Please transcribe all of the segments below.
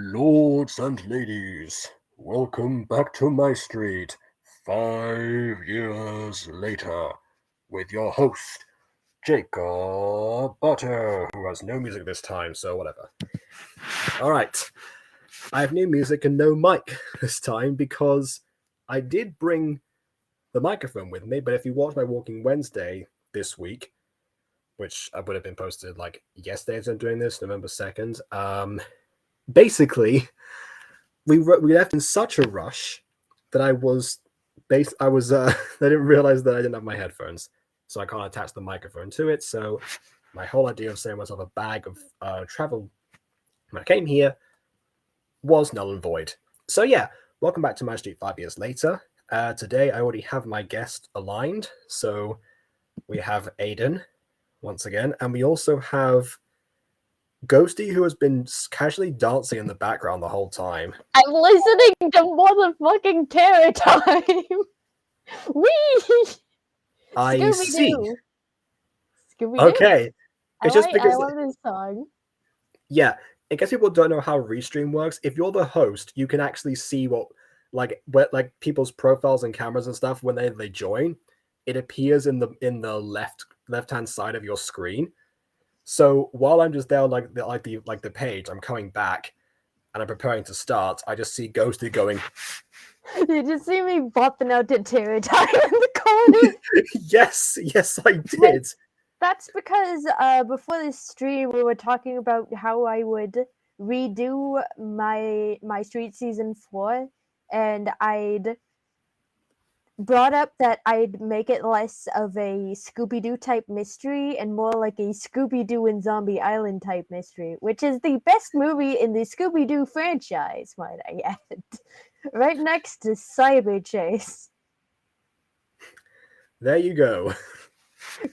Lords and ladies, welcome back to MyStreet 5 years later with your host, Jacob Butter, who has no music this time, so whatever. Alright, I have new music and no mic this time because I did bring the microphone with me, but if you watch my Walking Wednesday this week, which would have been posted like yesterday as I'm doing this, November 2nd, basically, we left in such a rush that I didn't realize that I didn't have my headphones, so I can't attach the microphone to it. So my whole idea of saving myself a bag of travel when I came here was null and void. So yeah, welcome back to MyStreet 5 years later. Today I already have my guest aligned, so we have Aiden once again, and we also have Ghosty, who has been casually dancing in the background the whole time. I'm listening to motherfucking Terror Time. Wee! I see. Scooby-Doo. Okay. It's just because I love this song. Yeah, in case people don't know how Restream works, if you're the host, you can actually see what people's profiles and cameras and stuff when they join. It appears in the left-hand side of your screen. So while I'm just there like the page, I'm coming back and I'm preparing to start, I just see Ghosty going. Did you see me bopping out to Terror Time in the corner? Yes, I did. That's because before this stream we were talking about how I would redo MyStreet season 4, and I'd brought up that I'd make it less of a Scooby-Doo type mystery and more like a Scooby-Doo and Zombie Island type mystery, which is the best movie in the Scooby-Doo franchise, might I add. Right next to Cyber Chase. There you go.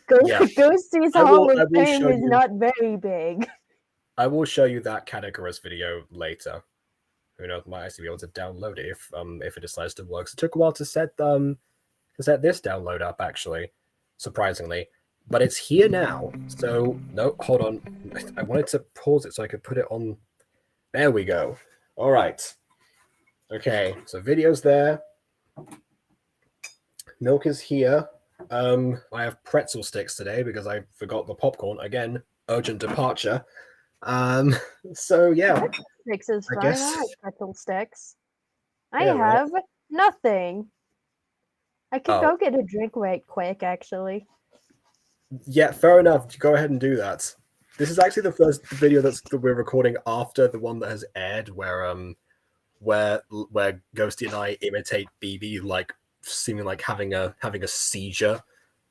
Ghosty's Hall of Fame is not very big. I will show you that categorized video later. Who knows, might actually be able to download it if it decides to work. So it took a while to set this download up, actually, surprisingly. But it's here now. So no, hold on. I wanted to pause it so I could put it on. There we go. All right. Okay, so video's there. Milk is here. I have pretzel sticks today because I forgot the popcorn again. Urgent departure. So yeah. Sticks is fine. I like pretzel sticks. I have nothing. I can go get a drink right quick, actually. Yeah, fair enough. Go ahead and do that. This is actually the first video that we're recording after the one that has aired, where Ghosty and I imitate BB, like seeming like having a seizure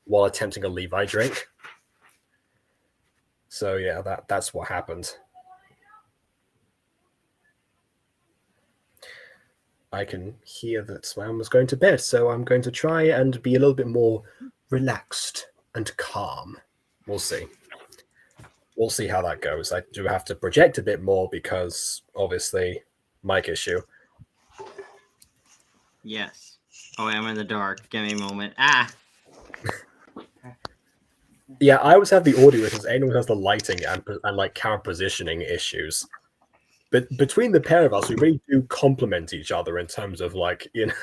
while attempting a Levi drink. So yeah, that's what happened. I can hear that Swan was going to bed, so I'm going to try and be a little bit more relaxed and calm. We'll see. We'll see how that goes. I do have to project a bit more because, obviously, mic issue. Yes. Oh, I'm in the dark. Give me a moment. Yeah, I always have the audio issues. Anyone has the lighting and like camera positioning issues. But between the pair of us, we really do complement each other in terms of like, you know.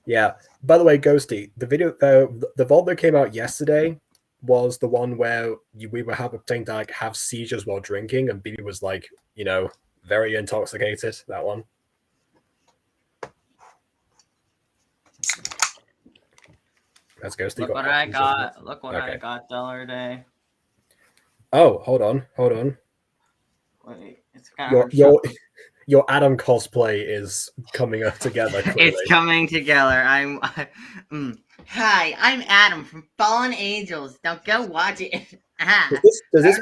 Yeah. By the way, Ghosty, the video, the VOD that came out yesterday was the one where we were having to like have seizures while drinking, and BB was like, you know, very intoxicated. That one. That's Ghosty. Look what I got. Look what I got the other day. Oh, hold on. Wait, it's kind of your Adam cosplay is coming up together. Clearly. It's coming together. Hi, I'm Adam from Fallen Angels. Now go watch it. Does this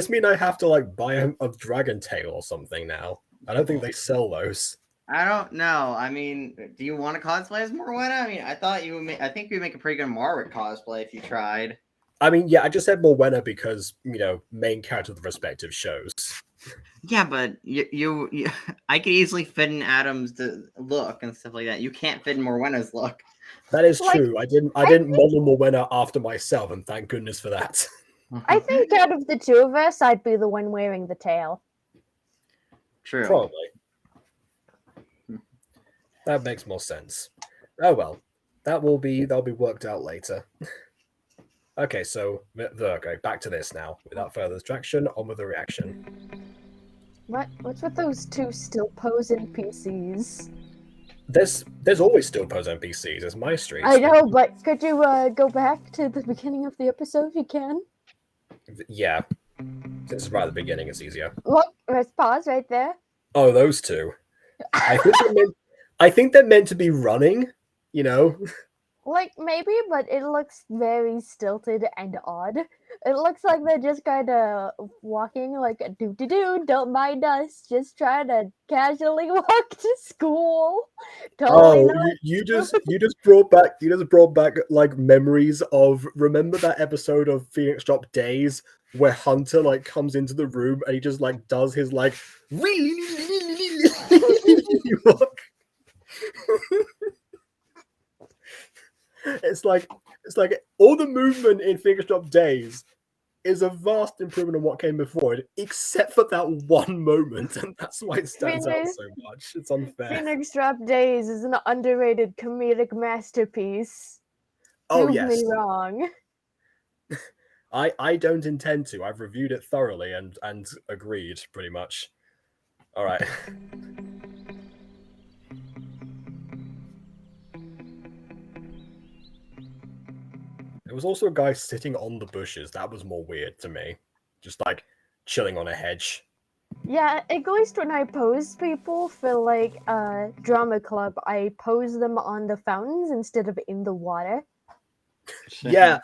mean I have to like buy a dragon tail or something now? I don't think they sell those. I don't know. I mean, do you want to cosplay as Morwenna? I mean, I think you would make a pretty good Marwick cosplay if you tried. I mean, yeah, I just said Morwenna because, you know, main character of the respective shows. Yeah, but you I could easily fit in Adam's look and stuff like that. You can't fit in Morwenna's look. That is true. I didn't model Morwenna after myself, and thank goodness for that. I think out of the two of us, I'd be the one wearing the tail. True. Probably. That makes more sense. Oh well, that'll be worked out later. Okay, so okay, back to this now. Without further distraction, on with the reaction. What's with those two still pose NPCs? There's always still pose NPCs. There's MyStreet. I know, but could you go back to the beginning of the episode if you can? Yeah, since it's right at the beginning, it's easier. Look, let's pause right there. Oh, those two. I think they're meant to be running. You know. Like, maybe, but it looks very stilted and odd. It looks like they're just kind of walking like, do-do-do, don't mind us, just trying to casually walk to school. Totally not. You just brought back like memories of, remember that episode of Phoenix Drop Days where Hunter like comes into the room and he just like does his like walk. It's like all the movement in Phoenix Drop Days is a vast improvement on what came before it, except for that one moment, and that's why it stands out so much. It's unfair. Phoenix Drop Days is an underrated comedic masterpiece. Oh, Prove yes. me wrong. I don't intend to. I've reviewed it thoroughly and agreed, pretty much. All right. There was also a guy sitting on the bushes. That was more weird to me. Just like chilling on a hedge. Yeah, at least when I pose people for like drama club, I pose them on the fountains instead of in the water. Yeah,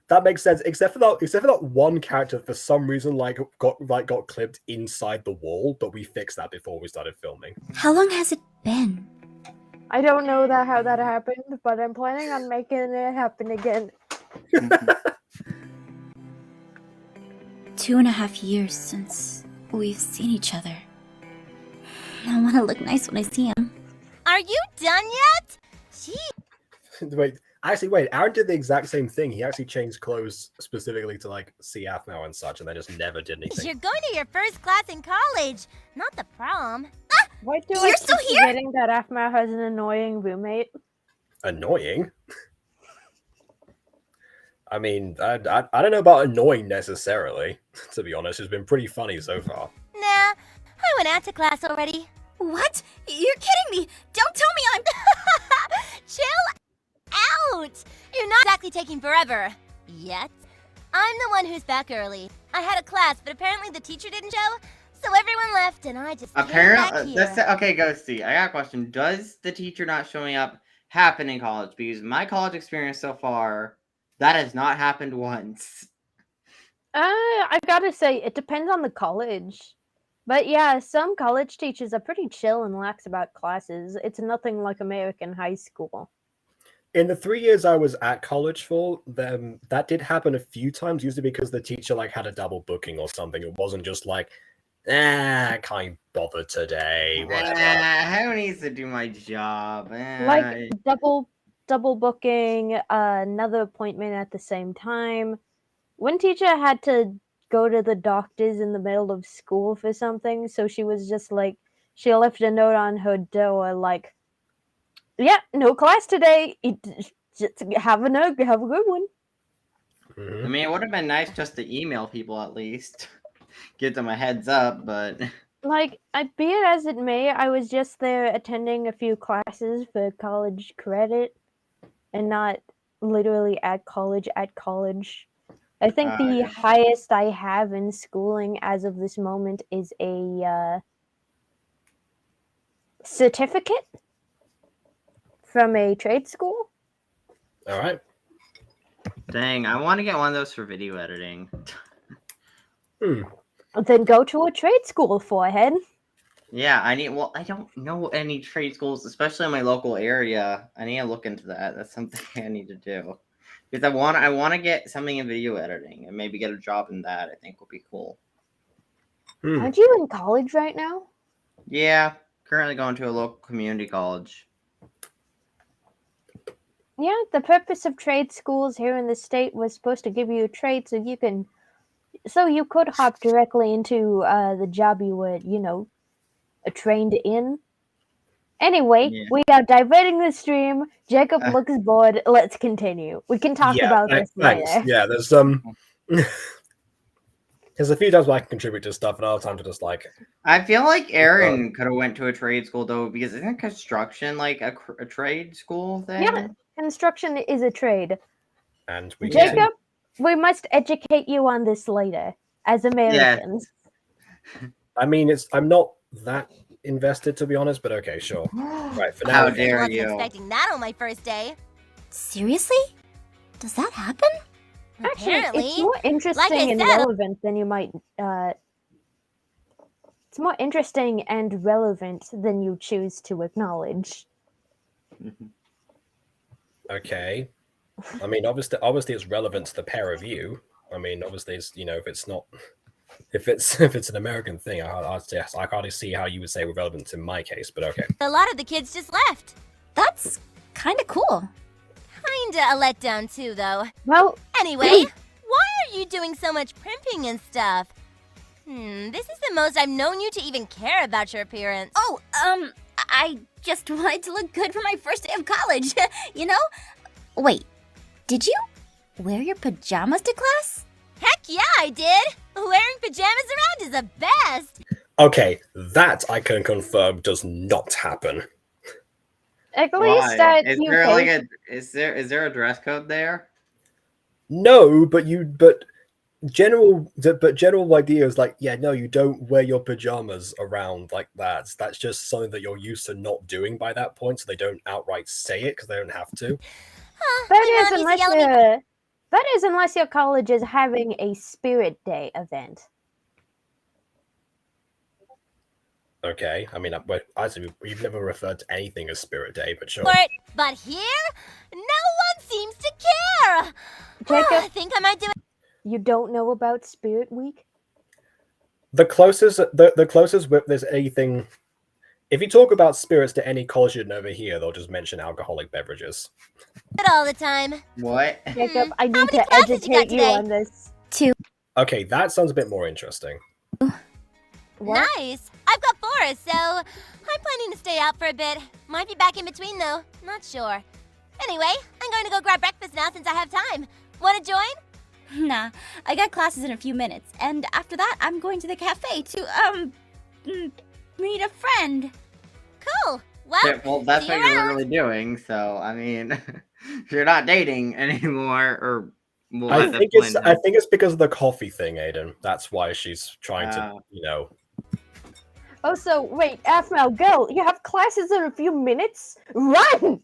that makes sense. Except for that one character, for some reason, got clipped inside the wall, but we fixed that before we started filming. How long has it been? I don't know how that happened, but I'm planning on making it happen again. 2.5 years since we've seen each other. I want to look nice when I see him. Are you done yet? Gee. Wait, Aaron did the exact same thing. He actually changed clothes specifically to like see aphmau and such, and then just never did anything. You're going to your first class in college, not the prom. Why do You're I still keep here? forgetting that aphmau has an annoying roommate? Annoying? I mean, I don't know about annoying necessarily, to be honest. It's been pretty funny so far. Nah, I went out to class already. What? You're kidding me! Don't tell me I'm... Chill out! You're not exactly taking forever. Yet. I'm the one who's back early. I had a class, but apparently the teacher didn't show, so everyone left and I just came back here. Okay, Ghosty, I got a question. Does the teacher not showing up happen in college? Because my college experience so far, that has not happened once. I gotta say, it depends on the college. But yeah, some college teachers are pretty chill and lax about classes. It's nothing like American high school. In the 3 years I was at college for them, that did happen a few times, usually because the teacher like had a double booking or something. It wasn't just like, I can't bother today. Whatever. Who needs to do my job? Like double booking, another appointment at the same time. One teacher had to go to the doctor's in the middle of school for something, so she was just like, she left a note on her door like, yeah, no class today. Just have a good one. Mhm. I mean, it would have been nice just to email people at least. Give them a heads up, but... Like, be it as it may, I was just there attending a few classes for college credit and not literally at college. I think the Yeah. highest I have in schooling as of this moment is a certificate from a trade school. All right. Dang, I want to get one of those for video editing. Then go to a trade school, forehead. Yeah, I don't know any trade schools, especially in my local area. I need to look into that. That's something I need to do. Because I want to get something in video editing and maybe get a job in that. I think would be cool. Aren't you in college right now? Yeah, currently going to a local community college. Yeah, the purpose of trade schools here in the state was supposed to give you a trade so you can So you could hop directly into the job you were, trained in. Anyway, Yeah. we are diverting the stream. Jacob looks bored. Let's continue. We can talk about this thanks. later. Yeah, there's there's a few times where I can contribute to stuff, and other times to just like. I feel like Aaron could have went to a trade school though, because isn't construction like a trade school thing? Yeah, construction is a trade. And we Jacob, we must educate you on this later, as Americans. Yeah. I mean, I'm not that invested, to be honest, but okay, sure. Right, for now. How I dare wasn't you? expecting that on my first day. Seriously? Does that happen? Actually, Apparently. it's more interesting Like I and said, relevant than you might. It's more interesting and relevant than you choose to acknowledge. Okay. I mean, obviously, it's relevant to the pair of you. I mean, obviously, it's, if it's not, if it's an American thing, I can't see how you would say we're relevant in my case. But okay. A lot of the kids just left. That's kind of cool. Kinda a letdown too, though. Well, Anyway, why are you doing so much primping and stuff? This is the most I've known you to even care about your appearance. Oh, I just wanted to look good for my first day of college, you know? Wait, did you wear your pajamas to class? Heck yeah, I did! Wearing pajamas around is the best! Okay, that I can confirm does not happen. at least Why? at Is UK, there like is there a dress code there? No, but general idea is like, yeah, no, you don't wear your pajamas around like that. That's just something that you're used to not doing by that point, so they don't outright say it because they don't have to. that is unless your college is having a Spirit Day event. Okay, I mean, we've never referred to anything as Spirit Day, but sure. But here, no one seems to care! Jacob? I think I might do it. You don't know about Spirit Week? The closest there's anything. If you talk about spirits to any college student over here, they'll just mention alcoholic beverages. all the time. What? Jacob, I How need many to classes you educate got you today? on this. 2. Okay, that sounds a bit more interesting. What? Nice. I've got 4, so I'm planning to stay out for a bit. Might be back in between though. Not sure. Anyway, I'm going to go grab breakfast now since I have time. Want to join? Nah, I got classes in a few minutes, and after that, I'm going to the cafe to, meet a friend. Cool. Well, Yeah, well, that's see what you you're around. really doing. So I mean, if you're not dating anymore, or well, I at this think point, it's because of the coffee thing, Aiden. That's why she's trying to, Oh, so wait, aphmau, go! You have classes in a few minutes. Run!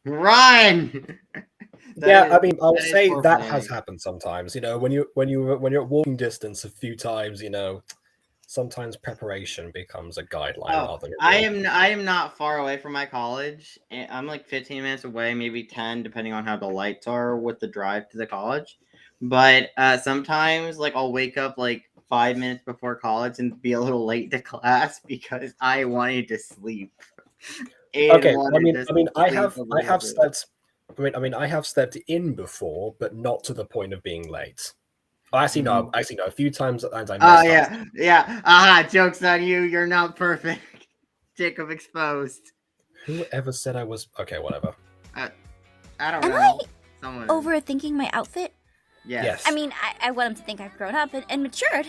run. Yeah, I mean, I'll that is say that horrifying. has happened sometimes. When you're at walking distance a few times, sometimes preparation becomes a guideline rather than a rule. I am not far away from my college. I'm like 15 minutes away, maybe 10, depending on how the lights are with the drive to the college. But sometimes, like, I'll wake up like 5 minutes before college and be a little late to class because I wanted to sleep. Okay, I have slept in before, but not to the point of being late. Oh, actually, no. A few times, and I messed up. Yeah. Aha, joke's on you. You're not perfect. Jacob exposed. Whoever said I was? Okay, whatever. I don't Am know. Someone. Overthinking my outfit? Yes. I mean, I want him to think I've grown up and matured.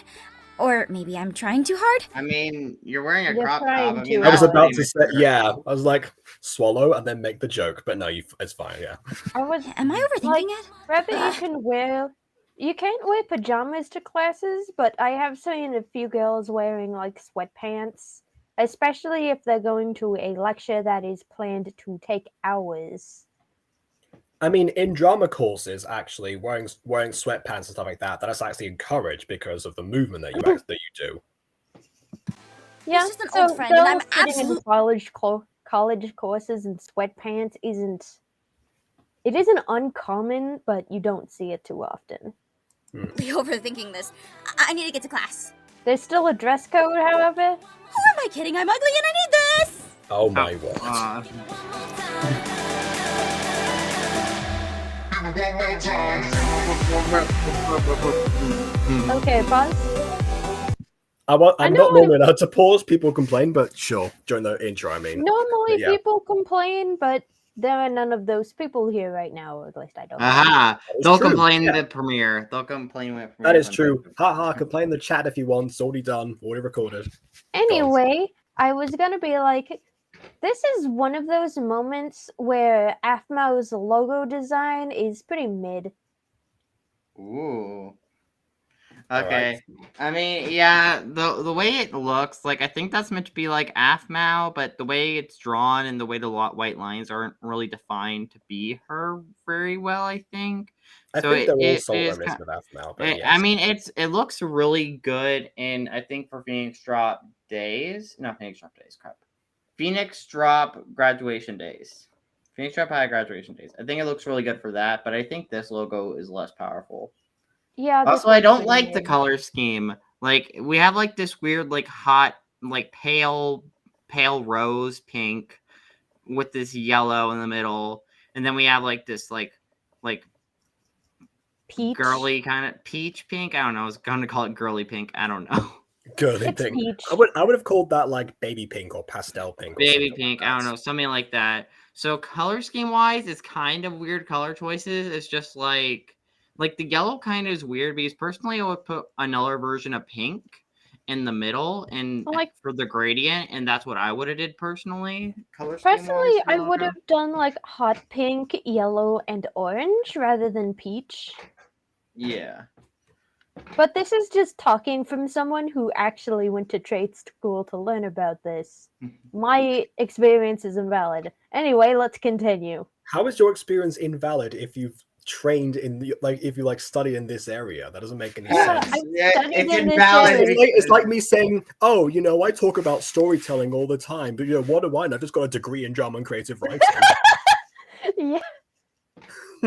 Or maybe I'm trying too hard. I mean, you're wearing a You're crop trying top. to I was hard. about to say, yeah. I was like, swallow and then make the joke, but no, it's fine. Yeah. Am I overthinking it? Rather, you can't wear pajamas to classes, but I have seen a few girls wearing like sweatpants, especially if they're going to a lecture that is planned to take hours. I mean, in drama courses, actually, wearing sweatpants and stuff like that is actually encouraged because of the movement that you do. Yeah, just an old friend, and I'm sitting in college courses in sweatpants isn't uncommon, but you don't see it too often. Be overthinking this. I need to get to class. There's still a dress code, however. Who am I kidding? I'm ugly and I need this! Oh my word. Okay, pause. I'm know not normally allowed to pause. People complain, but sure, during the intro, I mean. Normally yeah. people complain, but there are none of those people here right now, or at least I don't. Aha! That is They'll true, complain yeah. in the premiere. They'll complain when That is true. Haha, complain in the chat if you want. It's already done. Already recorded. Anyway, I was gonna be like, this is one of those moments where aphmau's logo design is pretty mid. Ooh. All Okay. I mean, yeah, the way it looks, like, I think that's meant to be like aphmau, but the way it's drawn and the way the white lines aren't really defined to be her very well, I think. I So think they're all it sort is of kind with aphmau, but I yes. mean, it looks really good, and I think for Phoenix Drop Days, not Phoenix Drop Days, crap. Phoenix Drop Graduation Days. Phoenix Drop High Graduation Days. I think it looks really good for that, but I think this logo is less powerful. Yeah. Also, I don't like the color scheme. Like, we have like this weird, like hot, like pale rose pink with this yellow in the middle, and then we have like this like peach. Girly kind of peach pink. I don't know. I was going to call it girly pink. I don't know. Girly It's pink. peach. I would have called that like baby pink or pastel pink. Or Baby something pink. like I don't know. Something like that. So color scheme wise, it's kind of weird color choices. It's just like the yellow kind of is weird because personally I would put another version of pink in the middle and Like, for the gradient, and that's what I would have did personally. Color personally, I would have done like hot pink, yellow, and orange rather than peach. Yeah. But this is just talking from someone who actually went to trade school to learn about this. My experience is invalid. Anyway, let's continue. How is your experience invalid if you've trained in the, like if you like study in this area? That doesn't make any sense. It's invalid. It's like me saying, "Oh, you know, I talk about storytelling all the time, but you know, what do I know? I just got a degree in drama and creative writing." Yeah.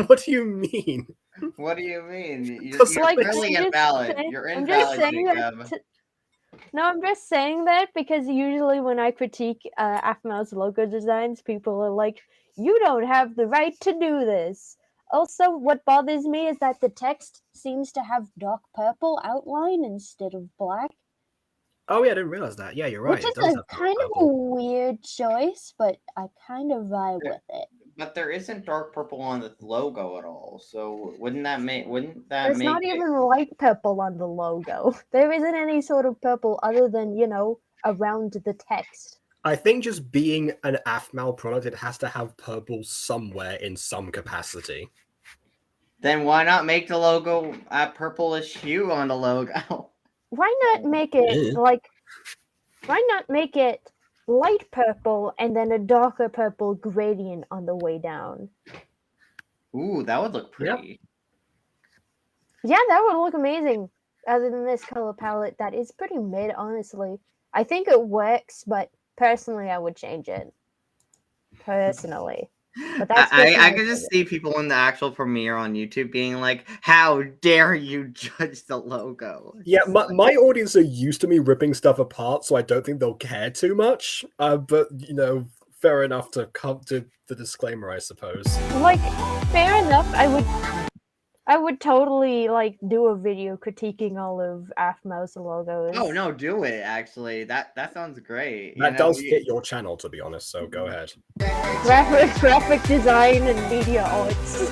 What do you mean? What do you mean? You're Like, really invalid. You're invalid, Jacob. No, I'm just saying that because usually when I critique aphmau's logo designs, people are like, "You don't have the right to do this." Also, what bothers me is that the text seems to have dark purple outline instead of black. Oh yeah, I didn't realize that. Yeah, you're right. Which is a kind of a weird choice, but I kind of vibe with it. But there isn't dark purple on the logo at all, so wouldn't that make There's not even light purple on the logo. There isn't any sort of purple other than, you know, around the text. I think just being an aphmau product, it has to have purple somewhere in some capacity. Then why not make the logo a purplish hue on the logo? Why not make it why not make it light purple and then a darker purple gradient on the way down? Ooh, that would look pretty. Yeah, that would look amazing. Other than this color palette, that is pretty mid, honestly. I think it works, but personally, I would change it. Personally. But that's I could just see people in the actual premiere on YouTube being like, "How dare you judge the logo?" Yeah, my audience are used to me ripping stuff apart, so I don't think they'll care too much. But you know, fair enough to come to the disclaimer, I suppose. Like, fair enough. I would totally like do a video critiquing all of aphmau's logos. Oh no, do it actually. That sounds great. That does fit your channel, to be honest. So go ahead. Graphic design and media arts.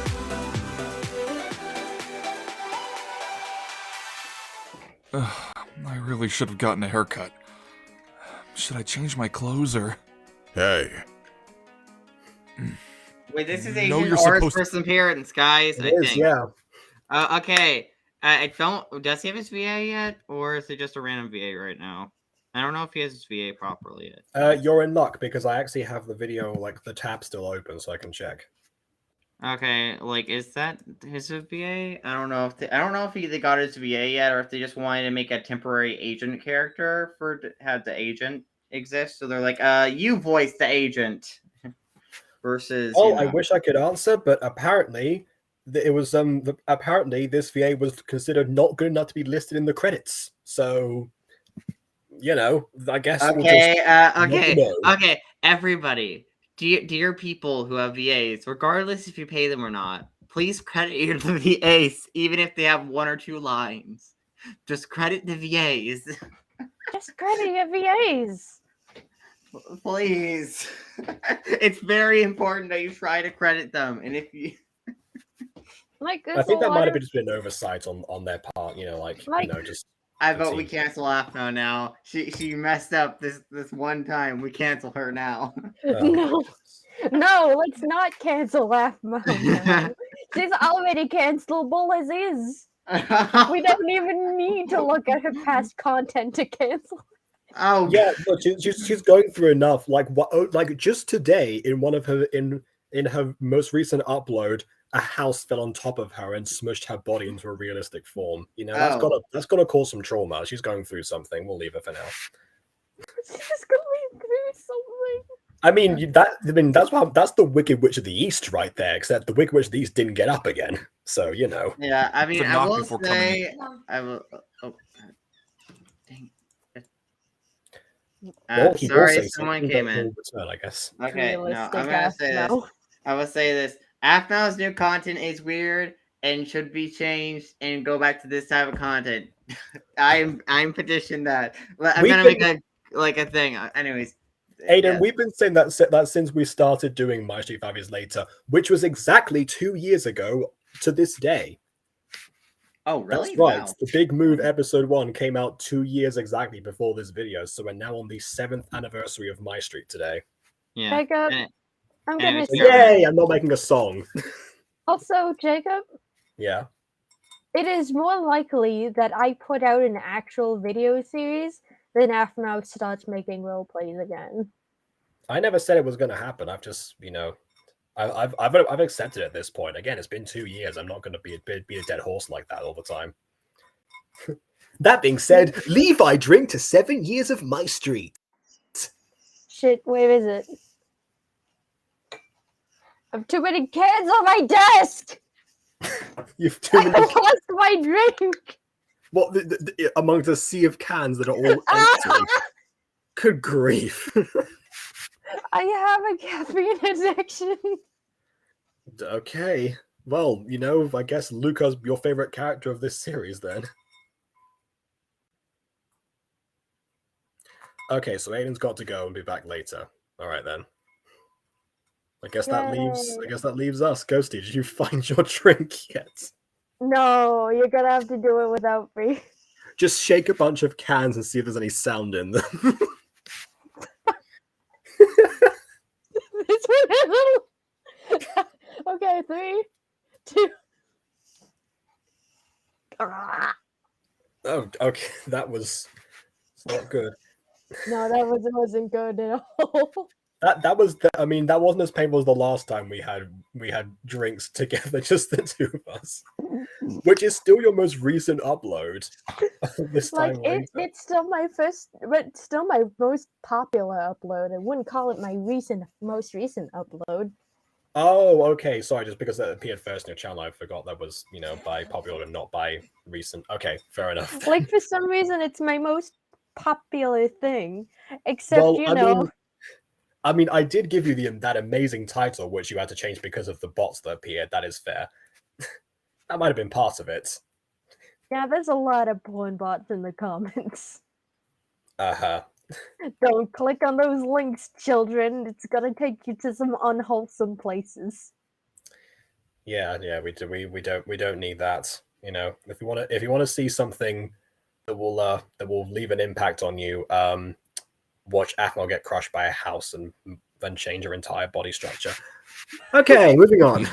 I really should have gotten a haircut. Should I change my clothes or? Hey. Wait, this is Asian artist person appearance, guys. I think. Yeah. Okay. I don't. Does he have his VA yet, or is it just a random VA right now? I don't know if he has his VA properly yet. You're in luck because I actually have the video, like the tab still open, so I can check. Okay, like is that his VA? I don't know if he got his VA yet, or if they just wanted to make a temporary agent character for to have the agent exist. So they're like, you voice the agent versus. Oh, I wish I could answer, but apparently it was apparently this VA was considered not good enough to be listed in the credits. So, you know, I guess. Okay, everybody. Dear people who have VAs, regardless if you pay them or not, please credit the VAs, even if they have 1 or 2 lines. Just credit the VAs. Just credit your VAs. Please. It's very important that you try to credit them. And if you... Like, I think that might have just been an oversight on their part, just... I vote we cancel aphmau now. She messed up this one time. We cancel her now. No, let's not cancel aphmau now. She's already cancelable as is. We don't even need to look at her past content to cancel. Oh yeah, look, she's going through enough. Like just today, in one of her in her most recent upload, a house fell on top of her and smushed her body into a realistic form. That's gotta cause some trauma. She's going through something. We'll leave her for now. She's going through something. That's the Wicked Witch of the East right there. Except the Wicked Witch of the East didn't get up again. So Yeah, I mean, I will say, I will. Oh, dang. Sorry, someone came in. Return, I guess. Okay, no, I'm gonna say this. I will say this. aphmau's new content is weird and should be changed and go back to this type of content. I'm petitioned that. I'm gonna make a thing. Anyways. Aiden, we've been saying that since we started doing MyStreet 5 Years Later, which was exactly 2 years ago to this day. Oh, really? That's right. Wow. The Big Move episode 1 came out 2 years exactly before this video, so we're now on the 7th anniversary of MyStreet today. Yeah. Jacob, I'm gonna say... Yay! I'm not making a song. Also, Jacob? Yeah? It is more likely that I put out an actual video series than aphmau starts making role plays again. I never said it was going to happen. I've just, I've accepted it at this point. Again, it's been 2 years. I'm not going to be a dead horse like that all the time. That being said, Levi drink to 7 years of MyStreet. Shit, where is it? I have too many cans on my desk! You've too many... I lost my drink! What, amongst a sea of cans that are all empty? Good grief. I have a caffeine addiction. Okay. Well, I guess Luca's your favorite character of this series then. Okay, so Aiden's got to go and be back later. Alright then. I guess that leaves us. Ghosty, did you find your drink yet? No, you're gonna have to do it without me. Just shake a bunch of cans and see if there's any sound in them. This one has a... Okay, 3, 2... Oh, okay. That was not good. No, that wasn't good at all. That wasn't as painful as the last time we had drinks together, just the two of us. Which is still your most recent upload. This time it's still my most popular upload. I wouldn't call it my most recent upload. Oh, okay. Sorry, just because that appeared first in your channel, I forgot that was, by popular and not by recent. Okay, fair enough. Like, for some reason, it's my most popular thing. Except, I did give you that amazing title, which you had to change because of the bots that appeared. That is fair. That might have been part of it. Yeah, there's a lot of porn bots in the comments. Uh-huh. Don't click on those links, children. It's gonna take you to some unwholesome places. Yeah, we don't need that. If you want to see something that will leave an impact on you, watch aphmau get crushed by a house and then change her entire body structure. Okay, moving on.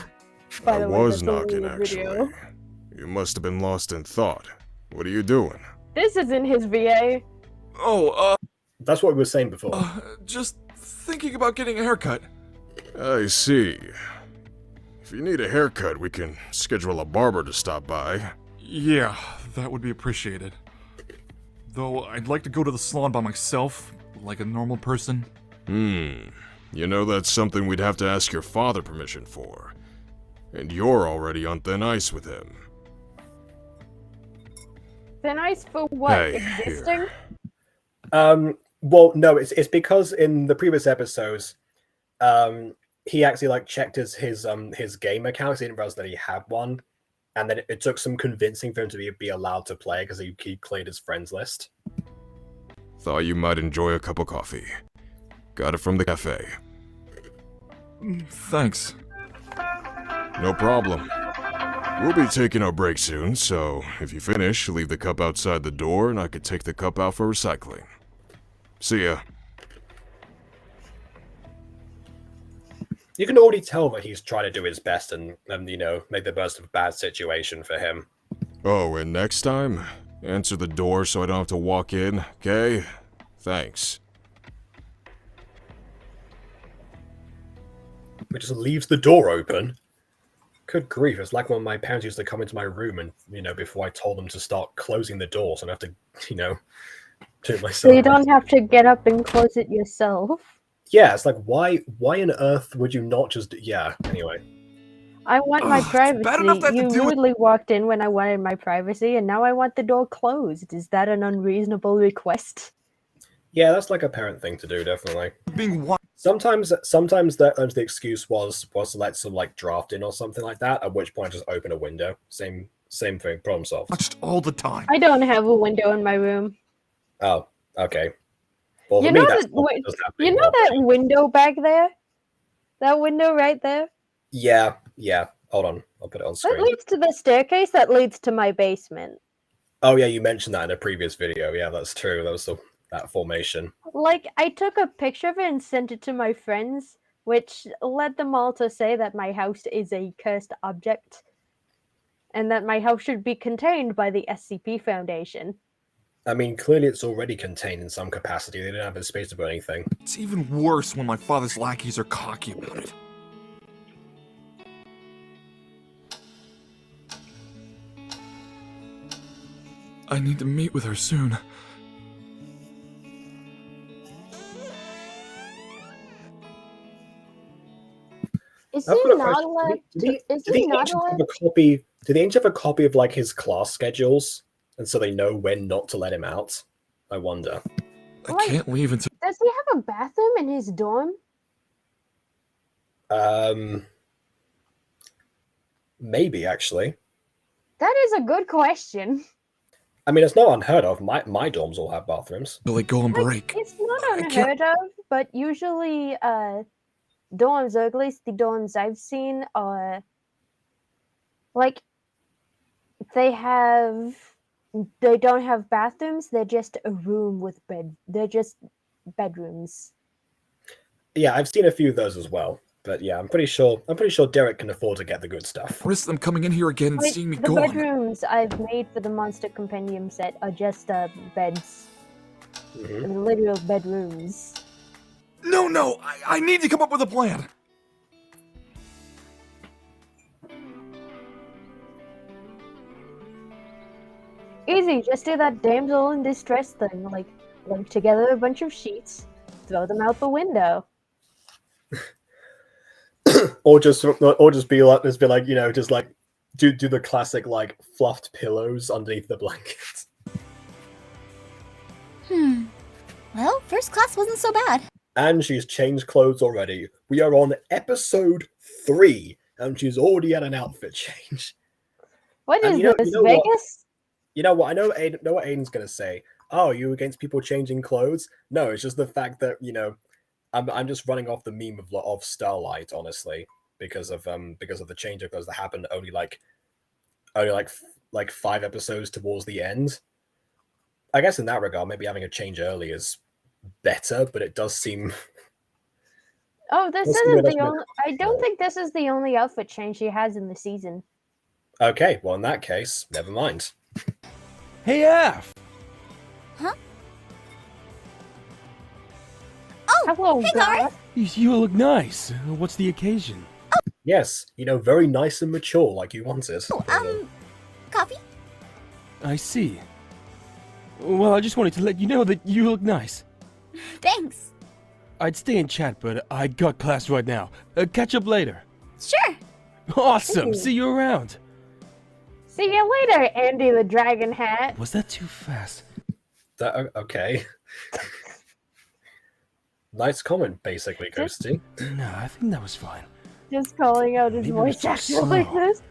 I was knocking, actually. You must have been lost in thought. What are you doing? This isn't his VA. Oh, that's what we were saying before. Just thinking about getting a haircut. I see. If you need a haircut, we can schedule a barber to stop by. Yeah, that would be appreciated. Though I'd like to go to the salon by myself, like a normal person. That's something we'd have to ask your father permission for. And you're already on thin ice with him. Thin ice for what? Hey, existing? Well, no, it's because in the previous episodes, he actually like checked his game account. He didn't realize that he had one, and then it took some convincing for him to be allowed to play because he cleared his friends list. Thought you might enjoy a cup of coffee. Got it from the cafe. Thanks. No problem. We'll be taking our break soon, so if you finish, leave the cup outside the door and I could take the cup out for recycling. See ya. You can already tell that he's trying to do his best and make the best of a bad situation for him. Oh, and next time, answer the door so I don't have to walk in, okay? Thanks. He just leaves the door open. Good grief, it's like when my parents used to come into my room and, before I told them to start closing the door, so I have to, do it myself. So you don't have to get up and close it yourself? Yeah, it's like, why on earth would you not just... Yeah, anyway. I want my privacy. bad enough that You to do it- rudely walked in when I wanted my privacy, and now I want the door closed. Is that an unreasonable request? Yeah, that's like a parent thing to do, definitely. Being what? Sometimes the excuse was to let some draft in or something like that. At which point, I just open a window. Same thing. Problem solved. Watched all the time. I don't have a window in my room. Oh, okay. Well, You for me, know that's that- not- wait, doesn't have to You be know well. that window back there? That window right there? Yeah. Hold on, I'll put it on That screen. leads to the staircase that leads to my basement. Oh yeah, you mentioned that in a previous video. Yeah, that's true. That was that formation. Like, I took a picture of it and sent it to my friends, which led them all to say that my house is a cursed object, and that my house should be contained by the SCP Foundation. I mean, clearly it's already contained in some capacity. They didn't have the space to put anything. It's even worse when my father's lackeys are cocky about it. I need to meet with her soon. Is I've he got a not question. allowed is Do he they not each have allowed? a copy? Do they each have a copy of his class schedules, and so they know when not to let him out? I wonder. I Like- can't leave until... Does he have a bathroom in his dorm? Maybe actually. That is a good question. I mean, it's not unheard of. My dorms all have bathrooms. I go on break. It's not I can't- unheard of, but usually dorms, or at least the dorms I've seen, are like they don't have bathrooms, they're just a room with they're just bedrooms. Yeah, I've seen a few of those as well. But yeah, I'm pretty sure Derek can afford to get the good stuff. Risk them coming in here again and Like, seeing me the gone. bedrooms I've made for the Monster Compendium set are just beds. Mhm. I mean, literal bedrooms. No, I need to come up with a plan. Easy, just do that damsel in distress thing. Like, link together a bunch of sheets, throw them out the window. Or just be like, do the classic fluffed pillows underneath the blankets. Well, first class wasn't so bad. And she's changed clothes already. We are on episode 3, and she's already had an outfit change. What And is you know- this, you know what? Vegas? You know what? I know what Aiden's gonna say. Oh, you against people changing clothes? No, it's just the fact that I'm just running off the meme of Starlight, honestly, because of the change of clothes that happened only 5 episodes towards the end. I guess in that regard, maybe having a change early is better, but it does seem. Oh, this Let's see isn't what the else only. I don't think this is the only outfit change she has in the season. Okay, well in that case, never mind. Hey, Af! Hello, hey, Garth. You look nice. What's the occasion? Yes, very nice and mature, like you wanted. Coffee? I see. Well, I just wanted to let you know that you look nice. Thanks. I'd stay and chat, but I got class right now. Catch up later. Sure. Awesome. Ooh. See you around. See you later, Andy the Dragon Hat. Was that too fast? Okay. Nice comment, basically, Ghosty. No, I think that was fine. Just calling out his Maybe voice it's too actor like slow. this.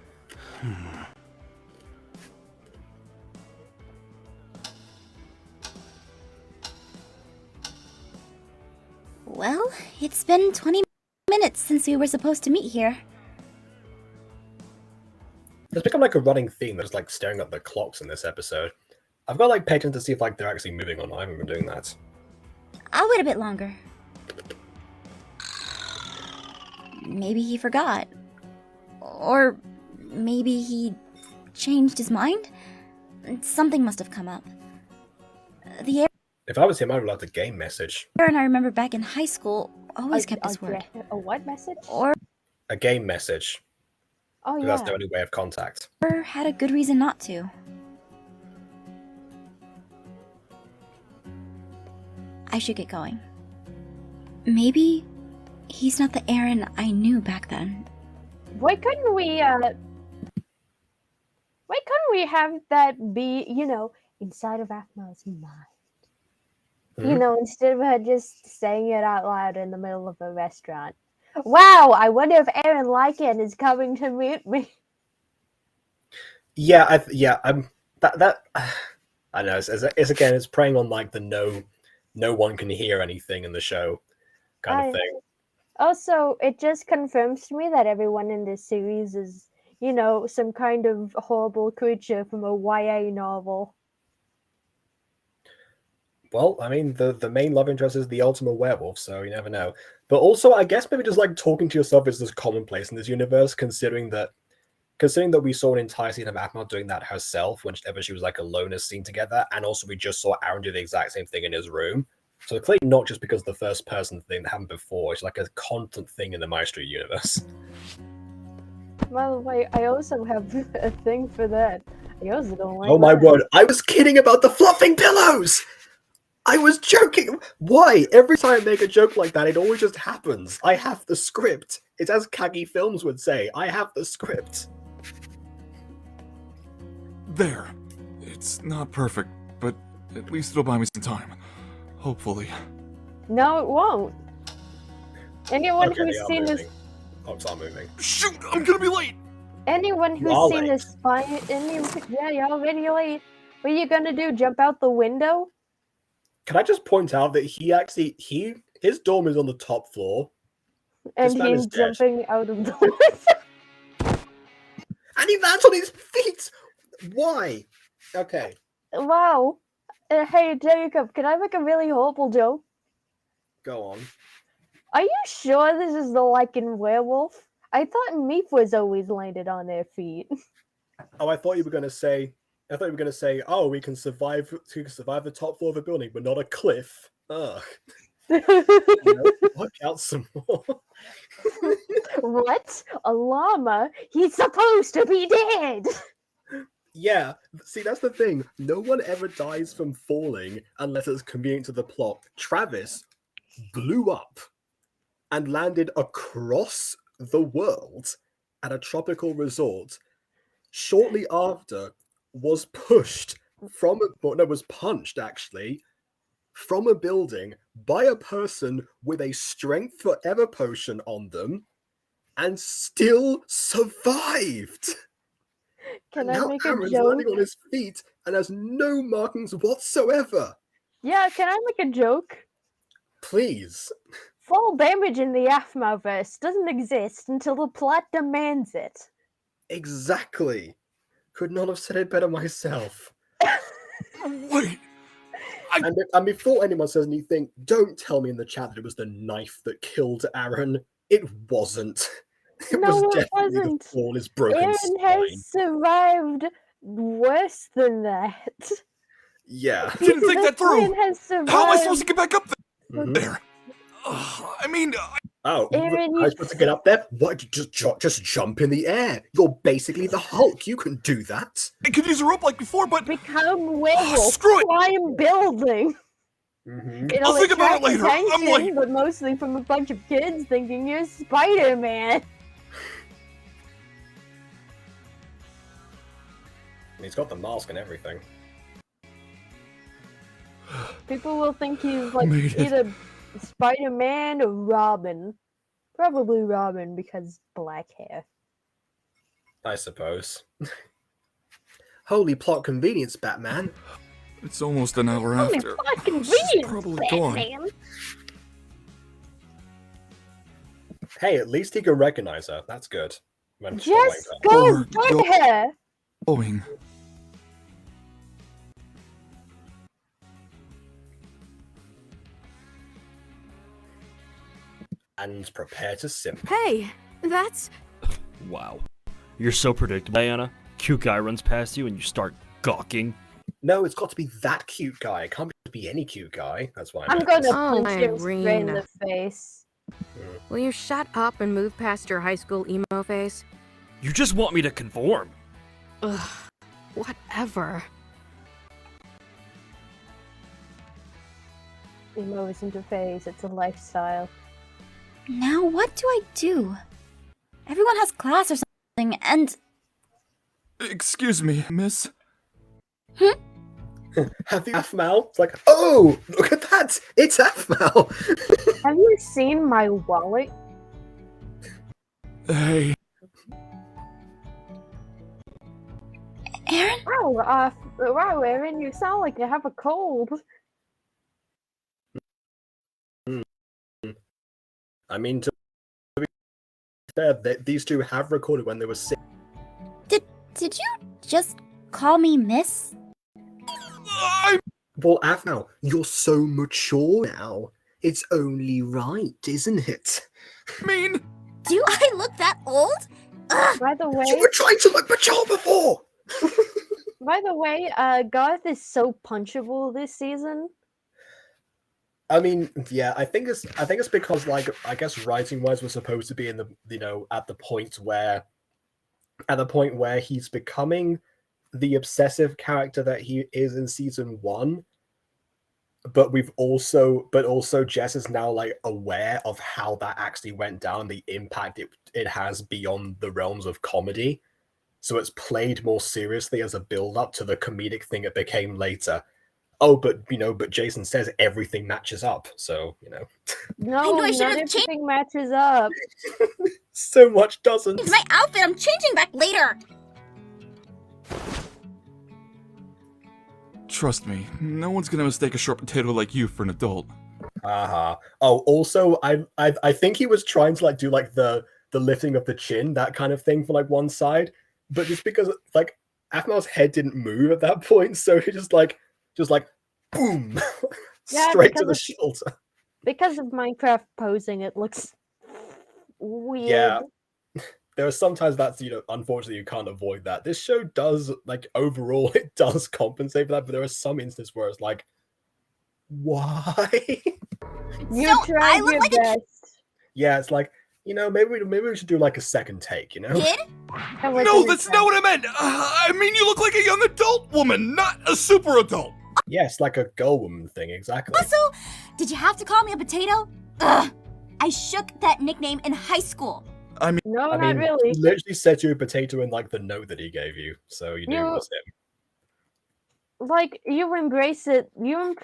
Well, it's been 20 minutes since we were supposed to meet here. It's become like a running theme that's like staring at the clocks in this episode. I've got like paid to see if like they're actually moving or not. I haven't been doing that. I'll wait a bit longer. Maybe he forgot. Or maybe he changed his mind? Something must have come up. The If I was him, I'd have left a game message. Aaron I remember back in high school always kept his word. A what message? Or A game message. Oh, yeah. That's the only way of contact. had a good reason not to. I should get going. Maybe he's not the Aaron I knew back then. Why couldn't we have that be, inside of aphmau's mind? Instead of her just saying it out loud in the middle of a restaurant. Wow, I wonder if Aaron Lycan is coming to meet me. Yeah, I'm that. I know. It's preying on like the no one can hear anything in the show kind of thing. Also, it just confirms to me that everyone in this series is, some kind of horrible creature from a YA novel. Well, I mean, the main love interest is the ultimate werewolf, so you never know. But also, I guess maybe just like talking to yourself is just commonplace in this universe, considering that we saw an entire scene of aphmau doing that herself whenever she was like alone as scene together, and also we just saw Aaron do the exact same thing in his room. So clearly not just because the first person thing that happened before, it's like a constant thing in the MyStreet universe. By the way, I also have a thing for that. I also don't like Oh my that. word, I was kidding about the fluffing pillows! I was joking! Why? Every time I make a joke like that, it always just happens. I have the script. It's as Kagi Films would say, I have the script. There. It's not perfect, but at least it'll buy me some time. Hopefully. No, it won't. Anyone Okay, who's they are seen moving. this, Clocks are moving. Shoot! I'm gonna be late! anyone You are who's seen late. this yeah, you're already late. What are you gonna do? Jump out the window? Can I just point out that his dorm is on the top floor, And man he's is dead. jumping out of the window. and he lands on his feet! Why? Okay. Wow. Hey, Jacob, can I make a really horrible joke? Go on. Are you sure this is the Lycan werewolf? I thought Meepwas always landed on their feet. Oh, I thought you were gonna say, oh, we can survive the top floor of a building, but not a cliff. Ugh. Work out some more. What? A llama? He's supposed to be dead! Yeah, see, that's the thing. No one ever dies from falling unless it's convenient to the plot. Travis blew up and landed across the world at a tropical resort. Shortly after, was punched actually, from a building by a person with a strength forever potion on them and still survived. Can Now I make a Aaron's joke? landing on his feet and has no markings whatsoever. Yeah, can I make a joke? Please. Fall damage in the aphmauverse doesn't exist until the plot demands it. Exactly. Could not have said it better myself. Wait! And before anyone says anything, don't tell me in the chat that it was the knife that killed Aaron. It wasn't. It No, was it definitely wasn't. the fall is broken Aaron spine. has survived worse than that. Yeah. I didn't think that through! Aaron has survived. How am I supposed to get back up Mhm. there? I mean, Oh, Aaron, I was supposed to get up there? What? Just jump in the air. You're basically the Hulk. You can do that. I could use a rope like before, but become werewolf. screw it! Climb building. Mm-hmm. It'll I'll think about it attract later. I'm attention, late. but mostly from a bunch of kids thinking you're Spider-Man. He's got the mask and everything. People will think he's like Made it. either Spider-Man or Robin? Probably Robin because black hair. I suppose. Holy plot convenience, Batman. It's almost an hour Holy after. plot She's convenience, probably gone. Batman. Hey, at least he can recognize her. That's good. When Just following her. go get her. Going. And prepare to simp. Hey, that's... Wow. You're so predictable, Diana. Cute guy runs past you and you start gawking. No, it's got to be that cute guy. It can't be any cute guy. That's why I'm gonna Oh, punch him straight in the face. Will you shut up and move past your high school emo face? You just want me to conform. Ugh, whatever. Emo isn't a phase, it's a lifestyle. Now what do I do? Everyone has class or something, and... Excuse me, miss. Have you aphmau? It's like, oh, look at that! It's aphmau! Have you seen my wallet? Hey. Aaron? Wow, Aaron, you sound like you have a cold. I mean, to be fair, these two have recorded when they were sick. Did you just call me miss? Well, aphmau, you're so mature now. It's only right, isn't it? Mean. Do I look that old? Ugh. By the way, You were trying to look mature before! Garth is so punchable this season. I mean, yeah, I think it's because, like, I guess writing wise we're supposed to be in the at the point where he's becoming the obsessive character that he is in season 1, but also Jess is now like aware of how that actually went down, the impact it has beyond the realms of comedy. So it's played more seriously as a build up to the comedic thing it became later. Oh, but Jason says everything matches up, so No, not everything matches up. So much doesn't. It's my outfit. I'm changing back later. Trust me, no one's gonna mistake a short potato like you for an adult. Oh, also, I think he was trying to do the lifting of the chin, that kind of thing for one side, but just because aphmau's head didn't move at that point, so he just boom, straight to the shoulder. Because of Minecraft posing, it looks weird. Yeah. There are sometimes that's, unfortunately you can't avoid that. This show does, overall, it does compensate for that, but there are some instances where it's like, why? You tried your best. Yeah, it's like, maybe we should do a second take, Kid? No, that's not what I meant! I mean, you look like a young adult woman, not a super adult! Yes, like a girl woman thing, exactly. Also, did you have to call me a potato? Ugh! I shook that nickname in high school. I mean, not really. He literally said you a potato in the note that he gave you, so you knew it was him. You embrace it. You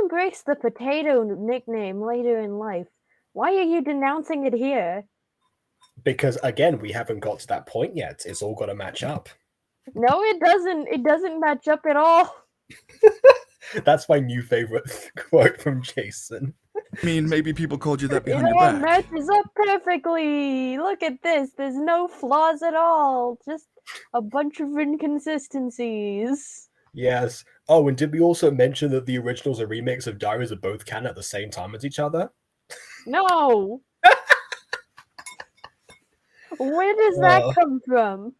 embrace the potato nickname later in life. Why are you denouncing it here? Because again, we haven't got to that point yet. It's all got to match up. No, it doesn't. It doesn't match up at all. That's my new favorite quote from Jason. I mean, maybe people called you that behind It your all back. matches up perfectly. Look at this. There's no flaws at all. Just a bunch of inconsistencies. Yes. Oh, and did we also mention that the originals and remakes of Diaries of both canon at the same time as each other? No. Where does that come from?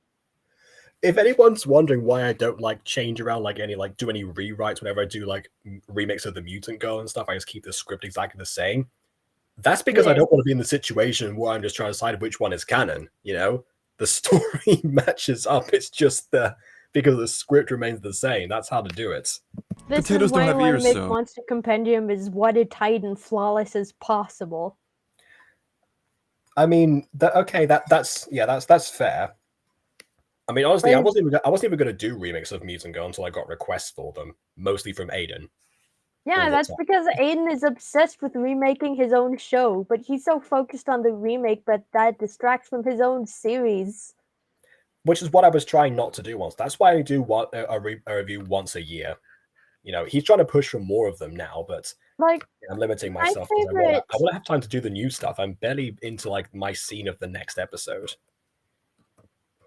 If anyone's wondering why I don't change around do any rewrites whenever I do remakes of the Mutant Girl and stuff, I just keep the script exactly the same. That's because I don't want to be in the situation where I'm just trying to decide which one is canon. The story matches up. It's just because the script remains the same. That's how to do it. This Potatoes is why don't have ears, make so... Monster Compendium is what it tight and flawless as possible. I mean, that's fair. I mean, honestly, I wasn't even going to do remakes of Mutant Girl until I got requests for them, mostly from Aiden. Yeah, that's because Aiden is obsessed with remaking his own show, but he's so focused on the remake, but that distracts from his own series. Which is what I was trying not to do once. That's why I do a review once a year. You know, he's trying to push for more of them now, but like I'm limiting myself. I want to have time to do the new stuff. I'm barely into like my scene of the next episode.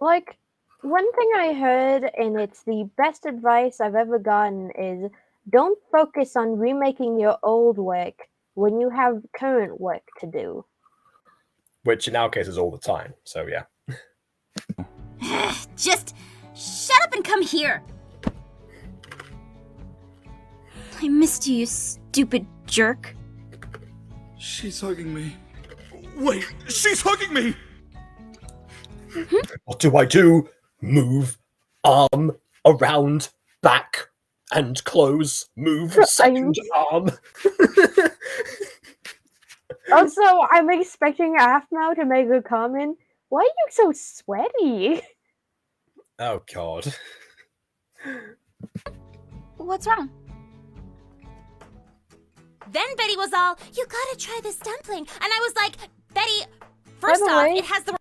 Like, one thing I heard, and it's the best advice I've ever gotten, is don't focus on remaking your old work when you have current work to do. Which in our case is all the time, so yeah. Just shut up and come here. I missed you, you stupid jerk. She's hugging me. Wait, she's hugging me! What do I do? Move, arm, around, back, and close. Move, second arm. Also, I'm expecting aphmau to make a comment. Why are you so sweaty? Oh, God. What's wrong? Then Betty was all, you gotta try this dumpling. And I was like, Betty, first off, it has the...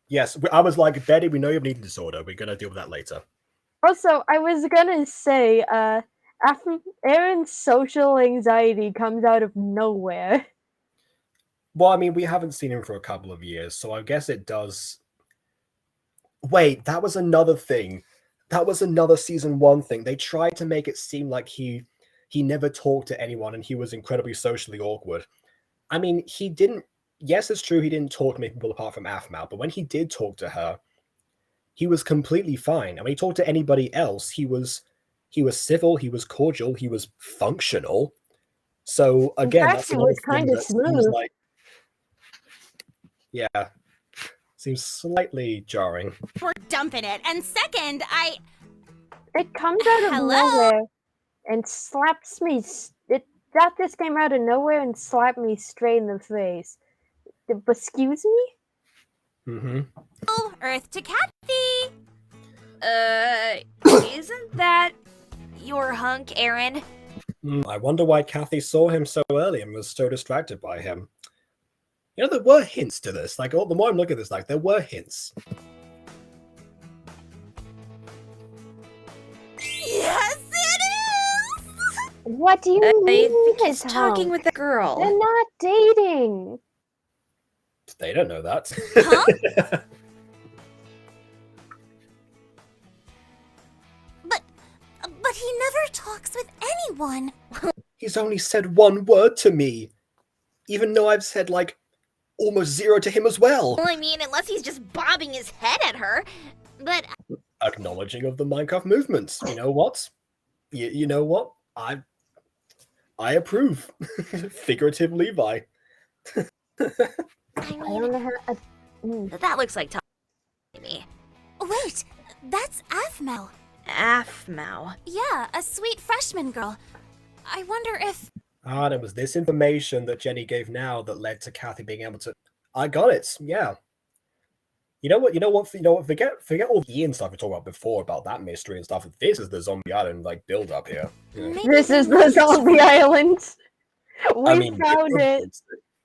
Yes, I was like, Betty, we know you have an eating disorder. We're going to deal with that later. Also, I was gonna say, Aaron's social anxiety comes out of nowhere. Well, I mean, we haven't seen him for a couple of years, so I guess it does... Wait, that was another thing. That was another season 1 thing. They tried to make it seem like he never talked to anyone and he was incredibly socially awkward. I mean, he didn't... Yes, it's true he didn't talk to many people apart from aphmau, but when he did talk to her, he was completely fine. And when he talked to anybody else, he was civil, he was cordial, he was functional. So again, that's it was kind of smooth. Like, yeah, seems slightly jarring. We're dumping it. And second, it comes out of nowhere and slaps me. That just came out of nowhere and slapped me straight in the face. Excuse me? Mm-hmm. Oh, Earth to Kathy. Isn't that your hunk, Aaron? I wonder why Kathy saw him so early and was so distracted by him. You know, there were hints to this. Like, the more I'm looking at this, like, there were hints. Yes, it is! What do you mean? I think he's talking with a girl. They're not dating. They don't know that. Huh? But he never talks with anyone. He's only said one word to me. Even though I've said, like, almost 0 to him as well. Well, I mean, unless he's just bobbing his head at her. But... Acknowledging of the Minecraft movements. You know what? You know what? I approve. Figurative Levi. I don't know how... That looks like talking to me. Wait, that's aphmau. aphmau. Yeah, a sweet freshman girl. I wonder if... And it was this information that Jenny gave now that led to Kathy being able to... I got it, yeah. You know what, forget all the Ian stuff we talked about before, about that mystery and stuff. This is the Zombie Island, like, build-up here. Yeah. This is the Zombie Island. We found it.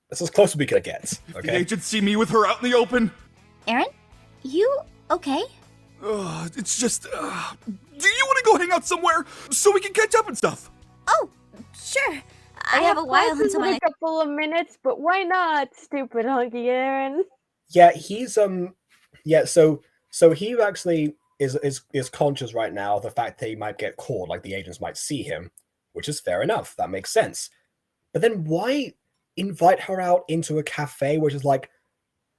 It's as close as we could get, okay? The agents see me with her out in the open. Aaron? You okay? It's just, do you want to go hang out somewhere so we can catch up and stuff? Oh, sure. I have a while until a couple of minutes, but why not, stupid hunky Aaron? Yeah, he's so he actually is conscious right now of the fact that he might get caught, like the agents might see him, which is fair enough. That makes sense. But then why invite her out into a cafe, which is like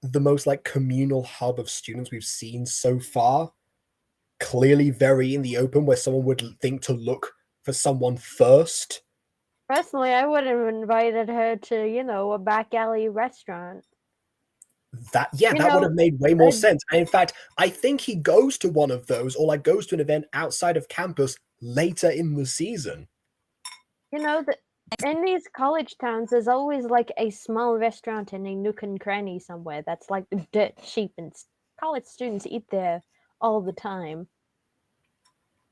the most like communal hub of students we've seen so far? Clearly very in the open, where someone would think to look for someone first. Personally, I would have invited her to, a back alley restaurant. That would have made way more sense. And in fact, I think he goes to one of those, or like goes to an event outside of campus later in the season. In these college towns, there's always like a small restaurant in a nook and cranny somewhere that's like dirt cheap, and college students eat there all the time.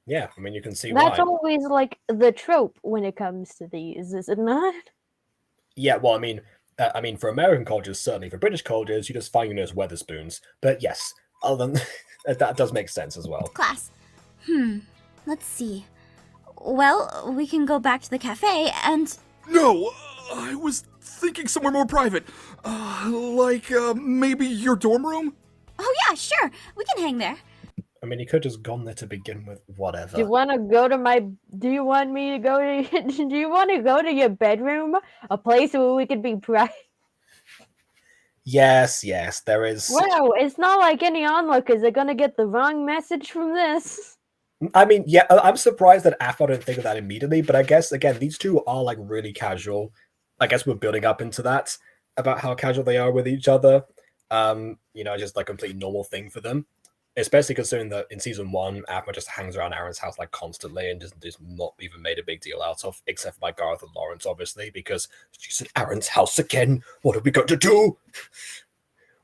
Yeah, I mean, you can see That's why. always like the trope when it comes to these, is it not? Yeah, well, I mean, for American colleges, certainly. For British colleges, you just find you as Weatherspoons. But yes, other than that does make sense as well. Class. Let's see. Well, we can go back to the cafe and... No, I was thinking somewhere more private. Maybe your dorm room? Oh yeah, sure. We can hang there. I mean, he could have just gone there to begin with, whatever. Do you want to go to my? Do you want me to go to? Do you want to go to your bedroom? A place where we could be private. Yes, there is. Wow, it's not like any onlookers are gonna get the wrong message from this. I mean, yeah, I'm surprised that aphmau didn't think of that immediately, but I guess, again, these two are, like, really casual. I guess we're building up into that, about how casual they are with each other. Just, like, a completely normal thing for them. Especially considering that in season 1, aphmau just hangs around Aaron's house, like, constantly, and just not even made a big deal out of, except for, like, Gareth and Lawrence, obviously, because she's at Aaron's house again. What are we going to do?